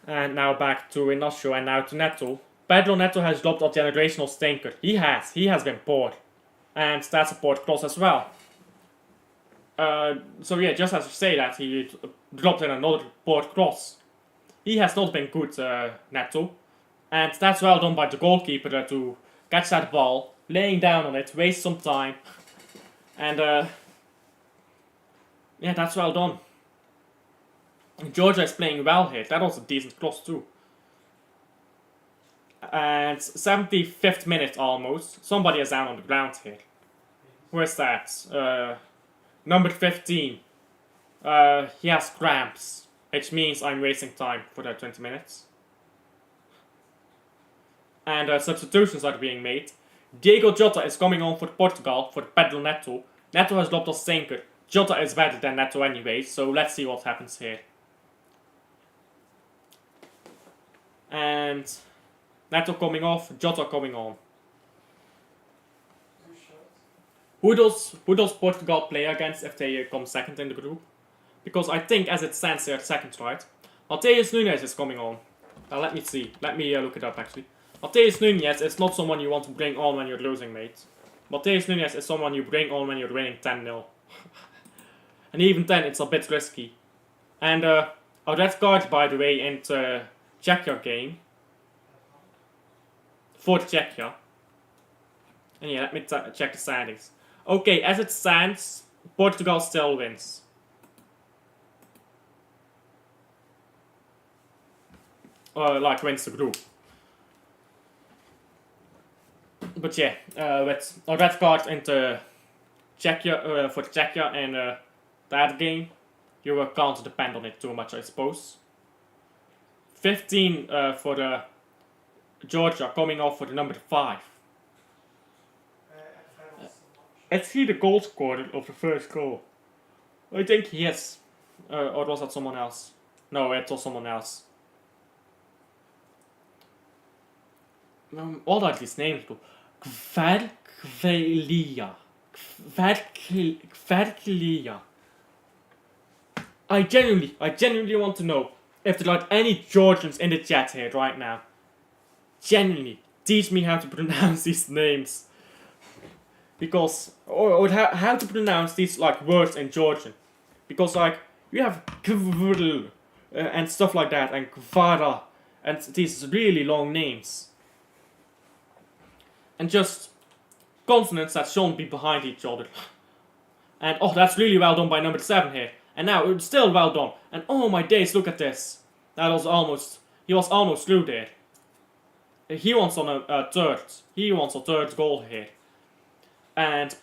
[SPEAKER 1] And now back to Inacio and now to Neto. Pedro Neto has dropped a generational stinker. He has been poor. And that's a poor cross as well. So yeah, just as you say that, he dropped in another poor cross. He has not been good, Neto. And that's well done by the goalkeeper to catch that ball, laying down on it, waste some time. And yeah, that's well done. Georgia is playing well here. That was a decent cross too. And 75th minute almost. Somebody is down on the ground here. Where's that? Number 15. He has cramps. Which means I'm wasting time for that 20 minutes. And substitutions are being made. Diego Jota is coming on for Portugal for Pedro Neto. Neto has dropped a stinker. Jota is better than Neto anyway, so let's see what happens here. And Neto coming off, Jota coming on. Who does Portugal play against if they come second in the group? Because I think as it stands they're second, right? Mateus Nunes is coming on. Let me see. Let me look it up actually. Mateus Nunes is not someone you want to bring on when you're losing, mate. Mateus Nunes is someone you bring on when you're winning 10-0. And even then it's a bit risky. And a red card, by the way, in the Czechia game. For Czechia. And yeah, let me check the standings. Okay, as it stands, Portugal still wins. Like wins the group. But yeah, with a red card into Czechia, for Czechia and that game, you can't depend on it too much, I suppose. 15 for Georgia coming off for the number 5. Is he the goal scorer of the first goal? I think he is. Or was that someone else? No, it was someone else. What are these names? Kverkvelia. I genuinely want to know if there are any Georgians in the chat here right now. Genuinely, teach me how to pronounce these names. Because, or how to pronounce these like words in Georgian. Because like, you have kvrl and stuff like that, and kvara, and these really long names. And just consonants that shouldn't be behind each other. And oh, that's really well done by number 7 here. And now it's still well done. And oh my days, look at this. That was almost, he was almost through there. He wants on a third. He wants a third goal here. And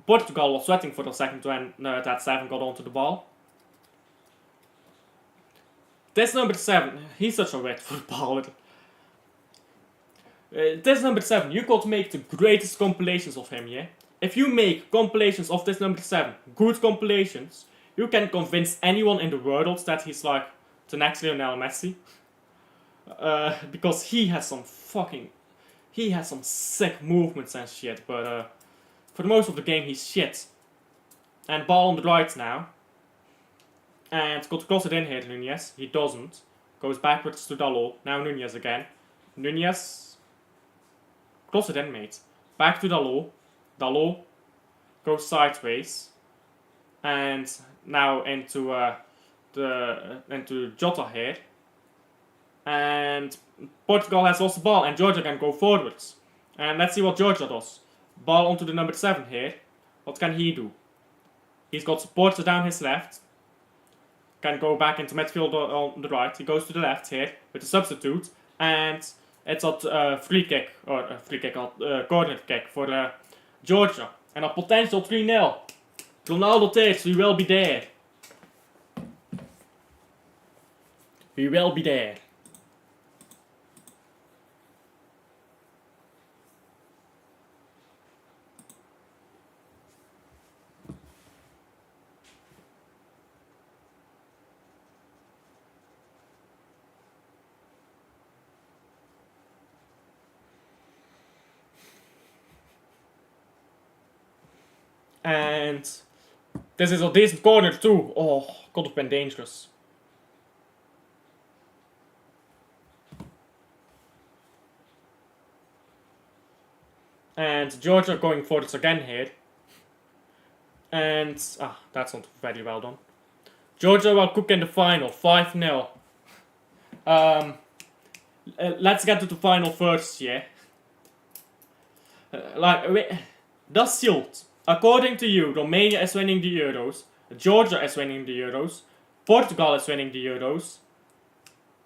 [SPEAKER 1] Portugal was sweating for a second when that 7 got onto the ball. This number 7, he's such a wet footballer. This number 7, you could make the greatest compilations of him, yeah? If you make compilations of this number 7, good compilations, you can convince anyone in the world that he's like the next Lionel Messi. Because he has some sick movements and shit, but for most of the game he's shit. And ball on the right now. And got to cross it in here, Nunez. He doesn't. Goes backwards to Dalot. Now Nunez again. Nunez. Cross it in, mate. Back to Dalot. Dalot goes sideways. And now into Jota here. And Portugal has lost the ball, and Georgia can go forwards. And let's see what Georgia does. Ball onto the number 7 here. What can he do? He's got supporter down his left. Can go back into midfield on the right. He goes to the left here with the substitute. And it's a corner kick for Georgia. And a potential 3-0. Ronaldo takes, we will be there. We will be there. And this is a decent corner too. Oh, could have been dangerous. And Georgia going forwards again here. And, that's not very well done. Georgia will cook in the final, 5-0. Let's get to the final first, yeah. Does Silt, according to you, Romania is winning the Euros, Georgia is winning the Euros, Portugal is winning the Euros,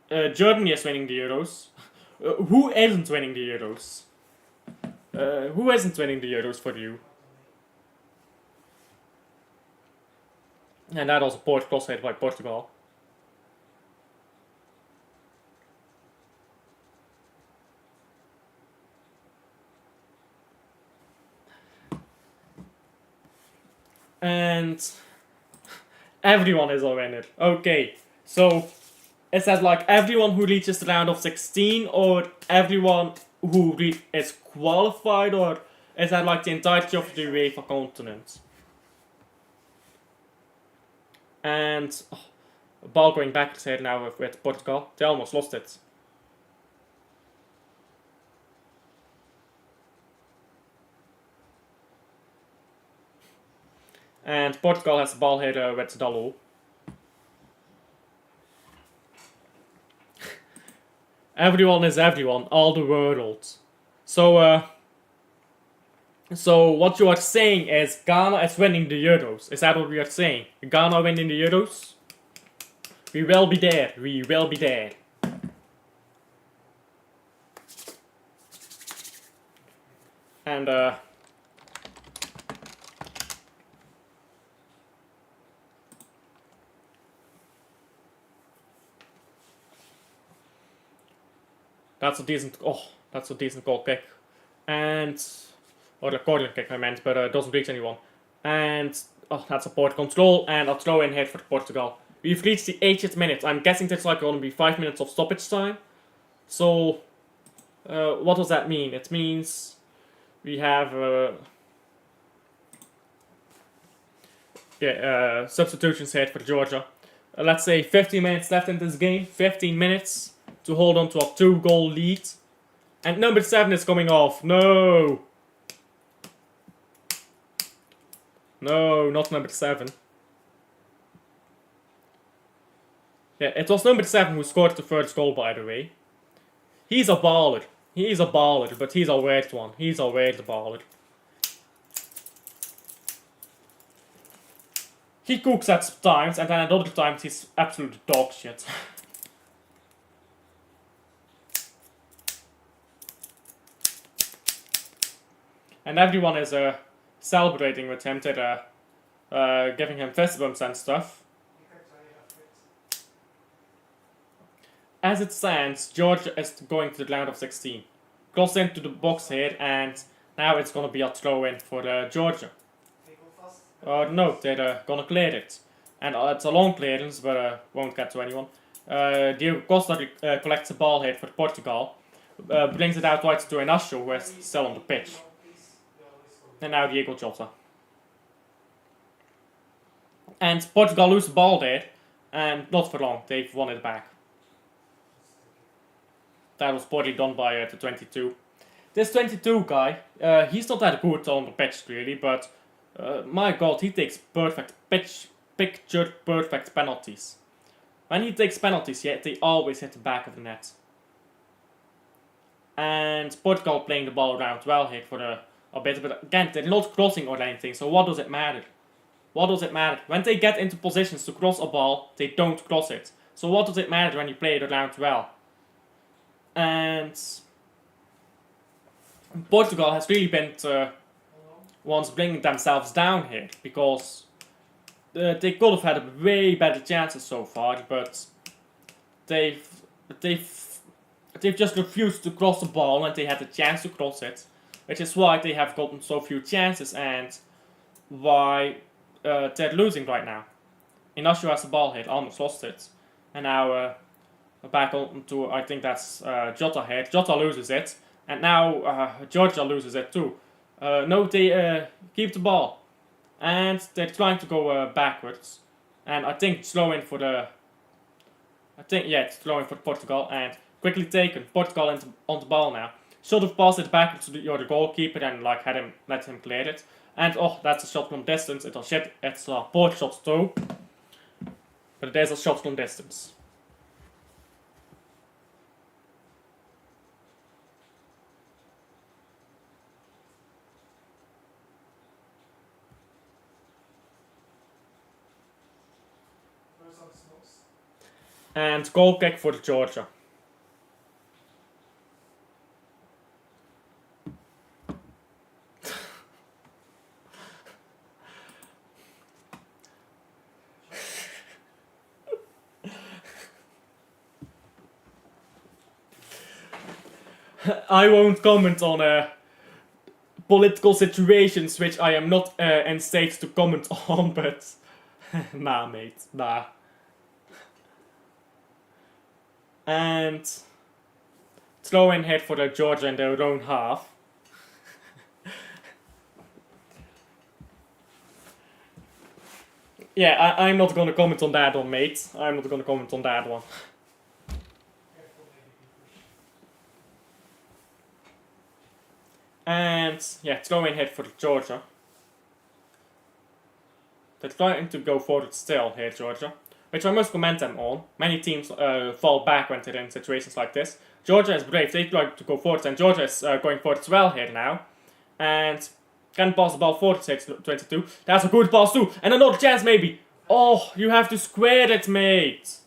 [SPEAKER 1] Germany is winning the Euros. Who isn't winning the Euros? Who isn't winning the Euros for you? And that was a poor crosshead by Portugal. And everyone is a winner. Okay, so is that like everyone who reaches the round of 16, or everyone who is qualified, or is that like the entirety of the UEFA continent? And ball going back here now with Portugal. They almost lost it. And Portugal has the ball here with Dalot. Everyone is everyone, all the world. So what you are saying is Ghana is winning the Euros. Is that what we are saying? Ghana winning the Euros? We will be there. We will be there. And that's a decent goal kick. And or a corner kick I meant, but it doesn't reach anyone. And that's a poor control, and a throw in here for Portugal. We've reached the 80th minute. I'm guessing there's like going to be 5 minutes of stoppage time. So what does that mean? It means we have substitutions here for Georgia. Let's say 15 minutes left in this game. 15 minutes to hold on to a 2-goal lead. And number 7 is coming off. No! No, not number 7. Yeah, it was number 7 who scored the first goal, by the way. He's a baller. He's a baller, but he's a weird one. He's a weird baller. He cooks at times, and then at other times he's absolute dog shit. And everyone is celebrating with him. They're giving him fist bumps and stuff. As it stands, Georgia is going to the round of 16. Cross into the box here, and now it's gonna be a throw in for Georgia. No, they're gonna clear it. And it's a long clearance, but won't get to anyone. Diego Costa collects the ball here for Portugal. Brings it out right to Inacio, who is still on the pitch. And now Diego Jota. And Portugal lose the ball there, and not for long, they've won it back. That was poorly done by the 22. This 22 guy, he's not that good on the pitch really, but my god, he takes picture perfect penalties. When he takes penalties, yeah, they always hit the back of the net. And Portugal playing the ball around well here for a bit, but again, they're not crossing or anything, so what does it matter? What does it matter? When they get into positions to cross a ball, they don't cross it. So what does it matter when you play it around well? And Portugal has really been once bringing themselves down here, because they could have had way better chances so far, but they've just refused to cross the ball when they had the chance to cross it, which is why they have gotten so few chances and why they're losing right now. Inacio has the ball here, almost lost it, and now back on to, I think that's Jota here. Jota loses it, and now Georgia loses it too. No, they keep the ball, and they're trying to go backwards, and I think it's throw in for it's throw in for Portugal, and quickly taken. Portugal on the ball now. Should have passed it back to the goalkeeper and like let him clear it. And oh, that's a shot from distance. It's a poor shot too, but it is a shot from distance. And goal kick for Georgia. I won't comment on political situations which I am not in state to comment on, but nah, mate, nah. And throw in here for the Georgia in their own half. Yeah, I'm not gonna comment on that one, mate. I'm not gonna comment on that one. And yeah, throw in here for Georgia. They're trying to go forward still here, Georgia, which I must commend them on. Many teams fall back when they're in situations like this. Georgia is brave, they try to go forward, and Georgia is going forward as well here now. And can pass the ball forward to 22. That's a good pass too, and another chance maybe. Oh, you have to square it, mate.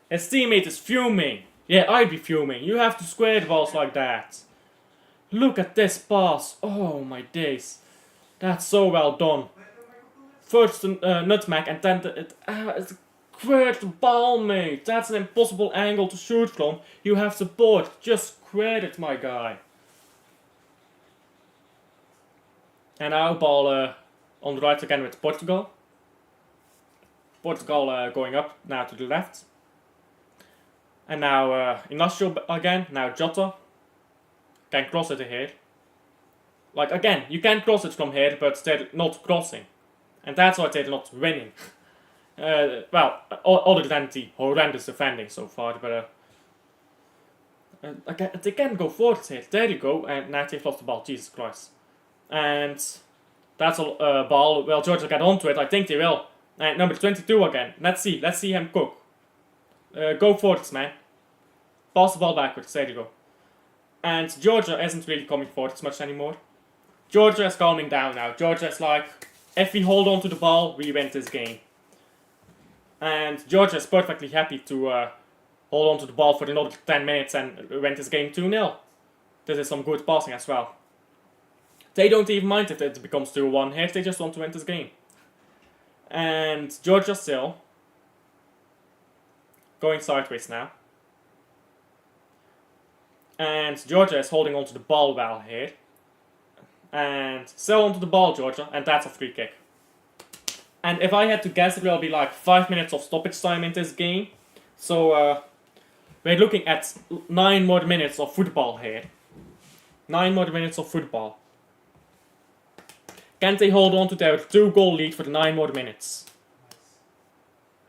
[SPEAKER 1] His teammate is fuming. Yeah, I'd be fuming. You have to square the balls like that. Look at this pass. Oh my days. That's so well done. First nutmeg and then it's square the ball, mate. That's an impossible angle to shoot from. You have support. Just square it, my guy. And now ball on the right again with Portugal. Portugal going up now to the left. And now Inacio again. Now Jota. Can cross it here. Like again, you can cross it from here, but they're not crossing. And that's why they're not winning. Well, other than the horrendous defending so far, but again, they can go forward here. There you go, and now they've lost the ball. Jesus Christ. And that's a ball. Well, Georgia get onto it. I think they will. And number 22 again. Let's see him cook. Go forwards, man. Pass the ball backwards. There you go. And Georgia isn't really coming forwards much anymore. Georgia is calming down now. Georgia is like, if we hold on to the ball, we win this game. And Georgia is perfectly happy to hold on to the ball for another 10 minutes and win this game 2-0. This is some good passing as well. They don't even mind if it becomes 2-1 here, they just want to win this game. And Georgia still going sideways now. And Georgia is holding onto the ball well here. And still onto the ball, Georgia, and that's a free kick. And if I had to guess, it will be like 5 minutes of stoppage time in this game. So we're looking at 9 more minutes of football here. 9 more minutes of football. Can they hold on to their 2-goal lead for the 9 more minutes?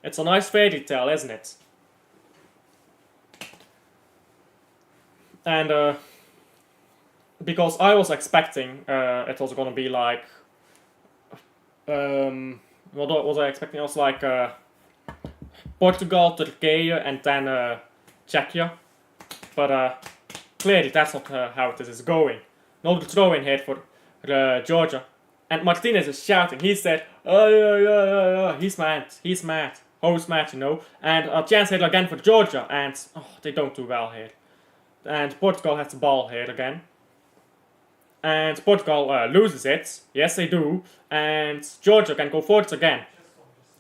[SPEAKER 1] It's a nice fairy tale, isn't it? And because I was expecting it was gonna be like what was I expecting? It was like Portugal, Turkey, and then Czechia. But clearly that's not how this is going. Another throw in here for Georgia. And Martinez is shouting. He said, oh yeah. He's mad. Who's mad, you know? And a chance here again for Georgia. And they don't do well here. And Portugal has the ball here again. And Portugal loses it. Yes, they do. And Georgia can go forward again.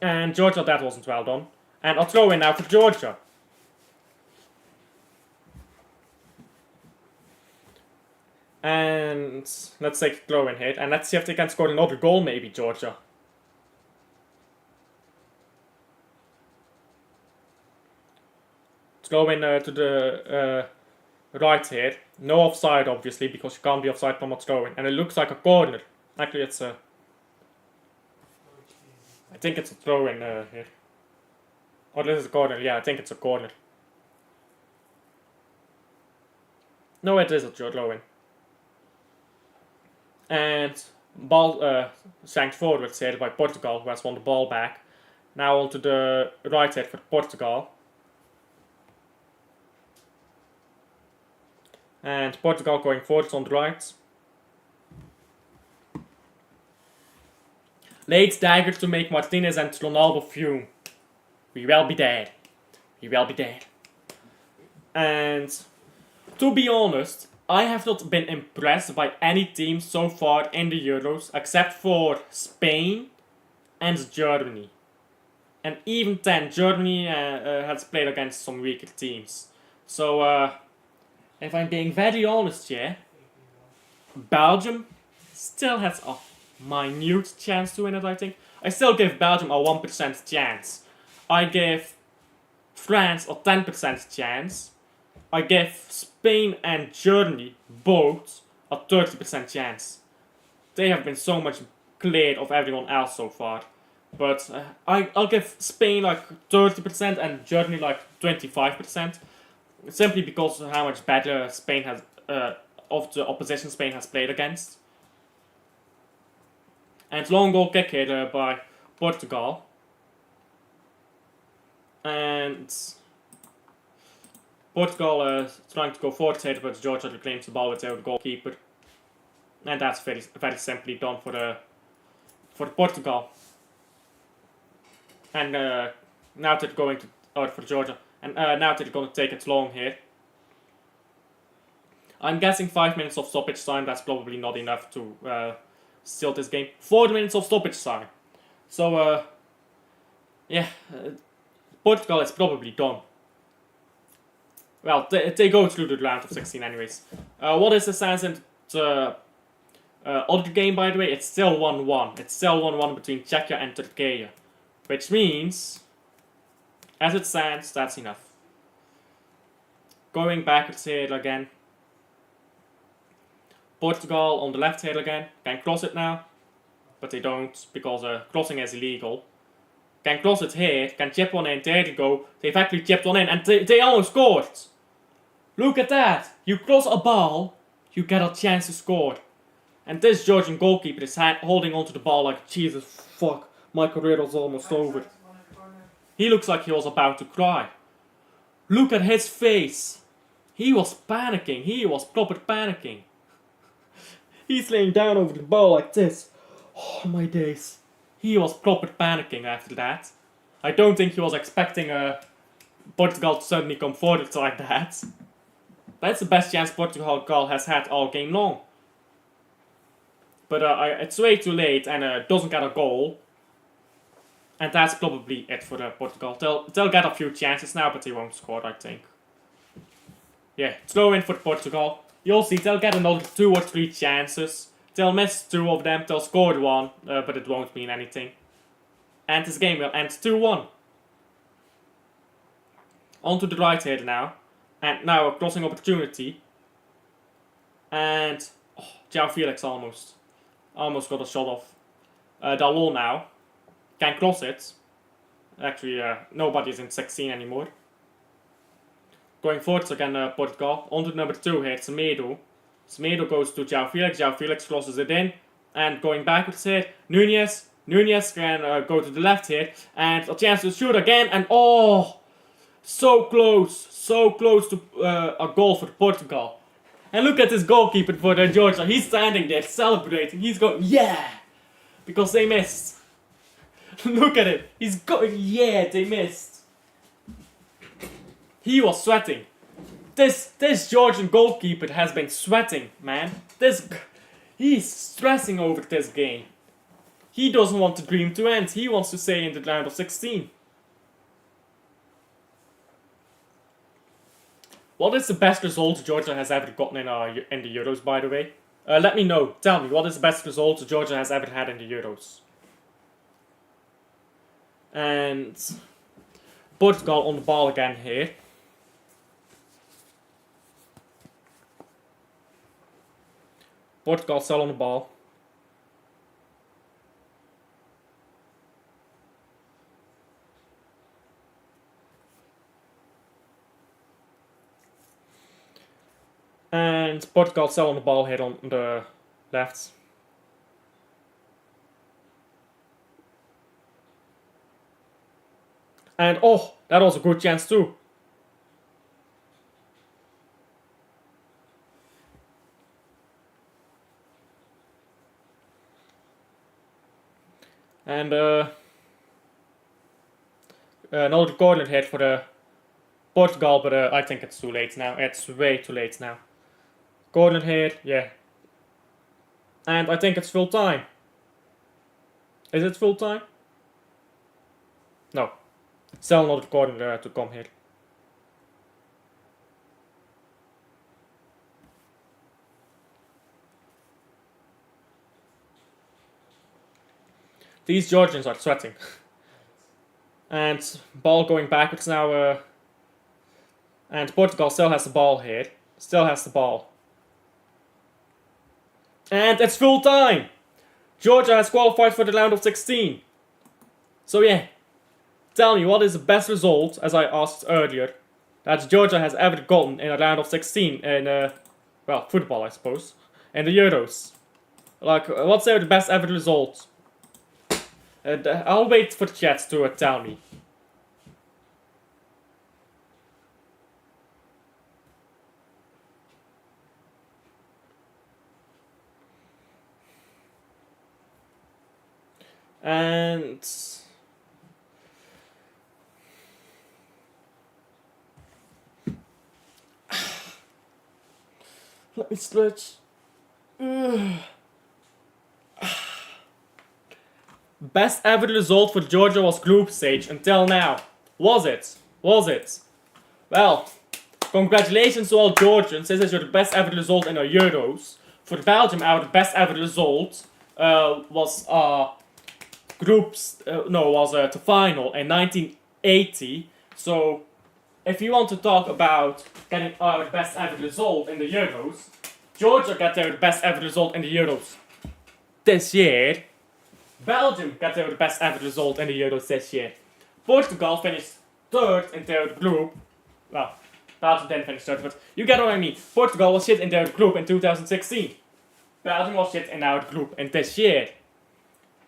[SPEAKER 1] And Georgia, that wasn't well done. And a throw in now for Georgia. And let's take a throw in here. And let's see if they can score another goal, maybe, Georgia. Throw in to the right here. No offside, obviously, because you can't be offside from a throw-in. And it looks like a corner. Actually, it's a... I think it's a throw-in here. Or this is a corner. Yeah, I think it's a corner. No, it is a throw-in. And ball shanked forward here by Portugal, who has won the ball back. Now onto the right side for Portugal. And Portugal going forwards on the right. Late dagger to make Martinez and Ronaldo fume. We will be dead. We will be dead. And to be honest, I have not been impressed by any team so far in the Euros except for Spain and Germany. And even then, Germany has played against some weaker teams. So, if I'm being very honest here, Belgium still has a minute chance to win it, I think. I still give Belgium a 1% chance. I give France a 10% chance. I give Spain and Germany both a 30% chance. They have been so much cleared of everyone else so far. But I'll give Spain like 30% and Germany like 25%. Simply because of how much better Spain has, of the opposition Spain has played against. And long goal kick here by Portugal. And Portugal trying to go forward here, but Georgia reclaims the ball without the goalkeeper. And that's very, very simply done for Portugal. And now they're going to, for Georgia. And now they're going to take it long here. I'm guessing 5 minutes of stoppage time. That's probably not enough to seal this game. 4 minutes of stoppage time. So, yeah, Portugal is probably done. Well, they go through the round of 16 anyways. What is the sense in the other game, by the way? It's still 1-1. It's still 1-1 between Czechia and Turkey. Which means, as it stands, that's enough. Going backwards here again. Portugal on the left here again. Can cross it now. But they don't, because crossing is illegal. Can cross it here. Can chip one in. There you go. They've actually chipped one in. And they almost scored. Look at that. You cross a ball, you get a chance to score. And this Georgian goalkeeper is holding onto the ball like, Jesus fuck, my career is almost over. He looks like he was about to cry. Look at his face. He was panicking. He was proper panicking. He's laying down over the ball like this. Oh my days. He was proper panicking after that. I don't think he was expecting Portugal to suddenly come forward like that. That's the best chance Portugal has had all game long. But it's way too late and doesn't get a goal. And that's probably it for Portugal. They'll get a few chances now, but they won't score, I think. Yeah, throw in for Portugal. You'll see, they'll get another 2 or 3 chances. They'll miss 2 of them, they'll score 1, but it won't mean anything. And this game will end 2-1. On to the right here now. And now a crossing opportunity. And João Felix almost got a shot off. Dalot now can cross it. Actually, nobody's in 16 anymore. Going forwards again, Portugal. On to number 2 here, Semedo. Semedo goes to João Felix. João Felix crosses it in. And going backwards here, Nunez. Nunez can go to the left here. And a chance to shoot again. And so close to a goal for Portugal. And look at this goalkeeper for Georgia. He's standing there celebrating. He's going, yeah! Because they missed. Look at it. He's going, yeah, they missed. He was sweating. This Georgian goalkeeper has been sweating, man. He's stressing over this game. He doesn't want the dream to end. He wants to stay in the round of 16. What is the best result Georgia has ever gotten in the Euros, by the way? Let me know. Tell me, what is the best result Georgia has ever had in the Euros? And Portugal on the ball again here. Portugal still on the ball. And Portugal still on the ball here on the left. And that was a good chance too. And another corner hit for the Portugal, but I think it's too late now. It's way too late now. Corner here, yeah. And I think it's full time. Is it full time? No. Still another corner to come here. These Georgians are sweating. And ball going backwards now. And Portugal still has the ball here. Still has the ball. And it's full time! Georgia has qualified for the round of 16. So yeah. Tell me, what is the best result, as I asked earlier, that Georgia has ever gotten in a round of 16 in, well, football, I suppose, in the Euros? Like, what's the best ever result? I'll wait for the chat to tell me. And let me stretch. Best ever result for Georgia was group stage until now. Was it? Was it? Well, congratulations to all Georgians. This is your best ever result in the Euros. For Belgium, our best ever result was the final in 1980. So, if you want to talk about getting our best ever result in the Euros, Georgia got their best ever result in the Euros this year. Belgium got their best ever result in the Euros this year. Portugal finished third in their group. Well, Belgium didn't finish third, but you get what I mean. Portugal was shit in their group in 2016. Belgium was shit in our group in this year.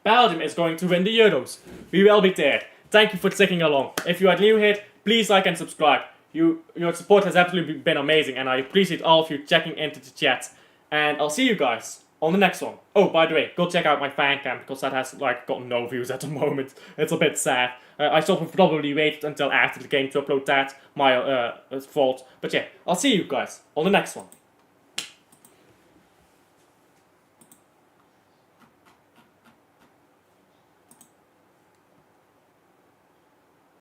[SPEAKER 1] Belgium is going to win the Euros. We will be there. Thank you for sticking along. If you are new here, please like and subscribe. Your support has absolutely been amazing, and I appreciate all of you checking into the chat. And I'll see you guys on the next one. Oh, by the way, go check out my fan cam, because that has got no views at the moment. It's a bit sad. I should have probably waited until after the game to upload that. My fault. But yeah, I'll see you guys on the next one.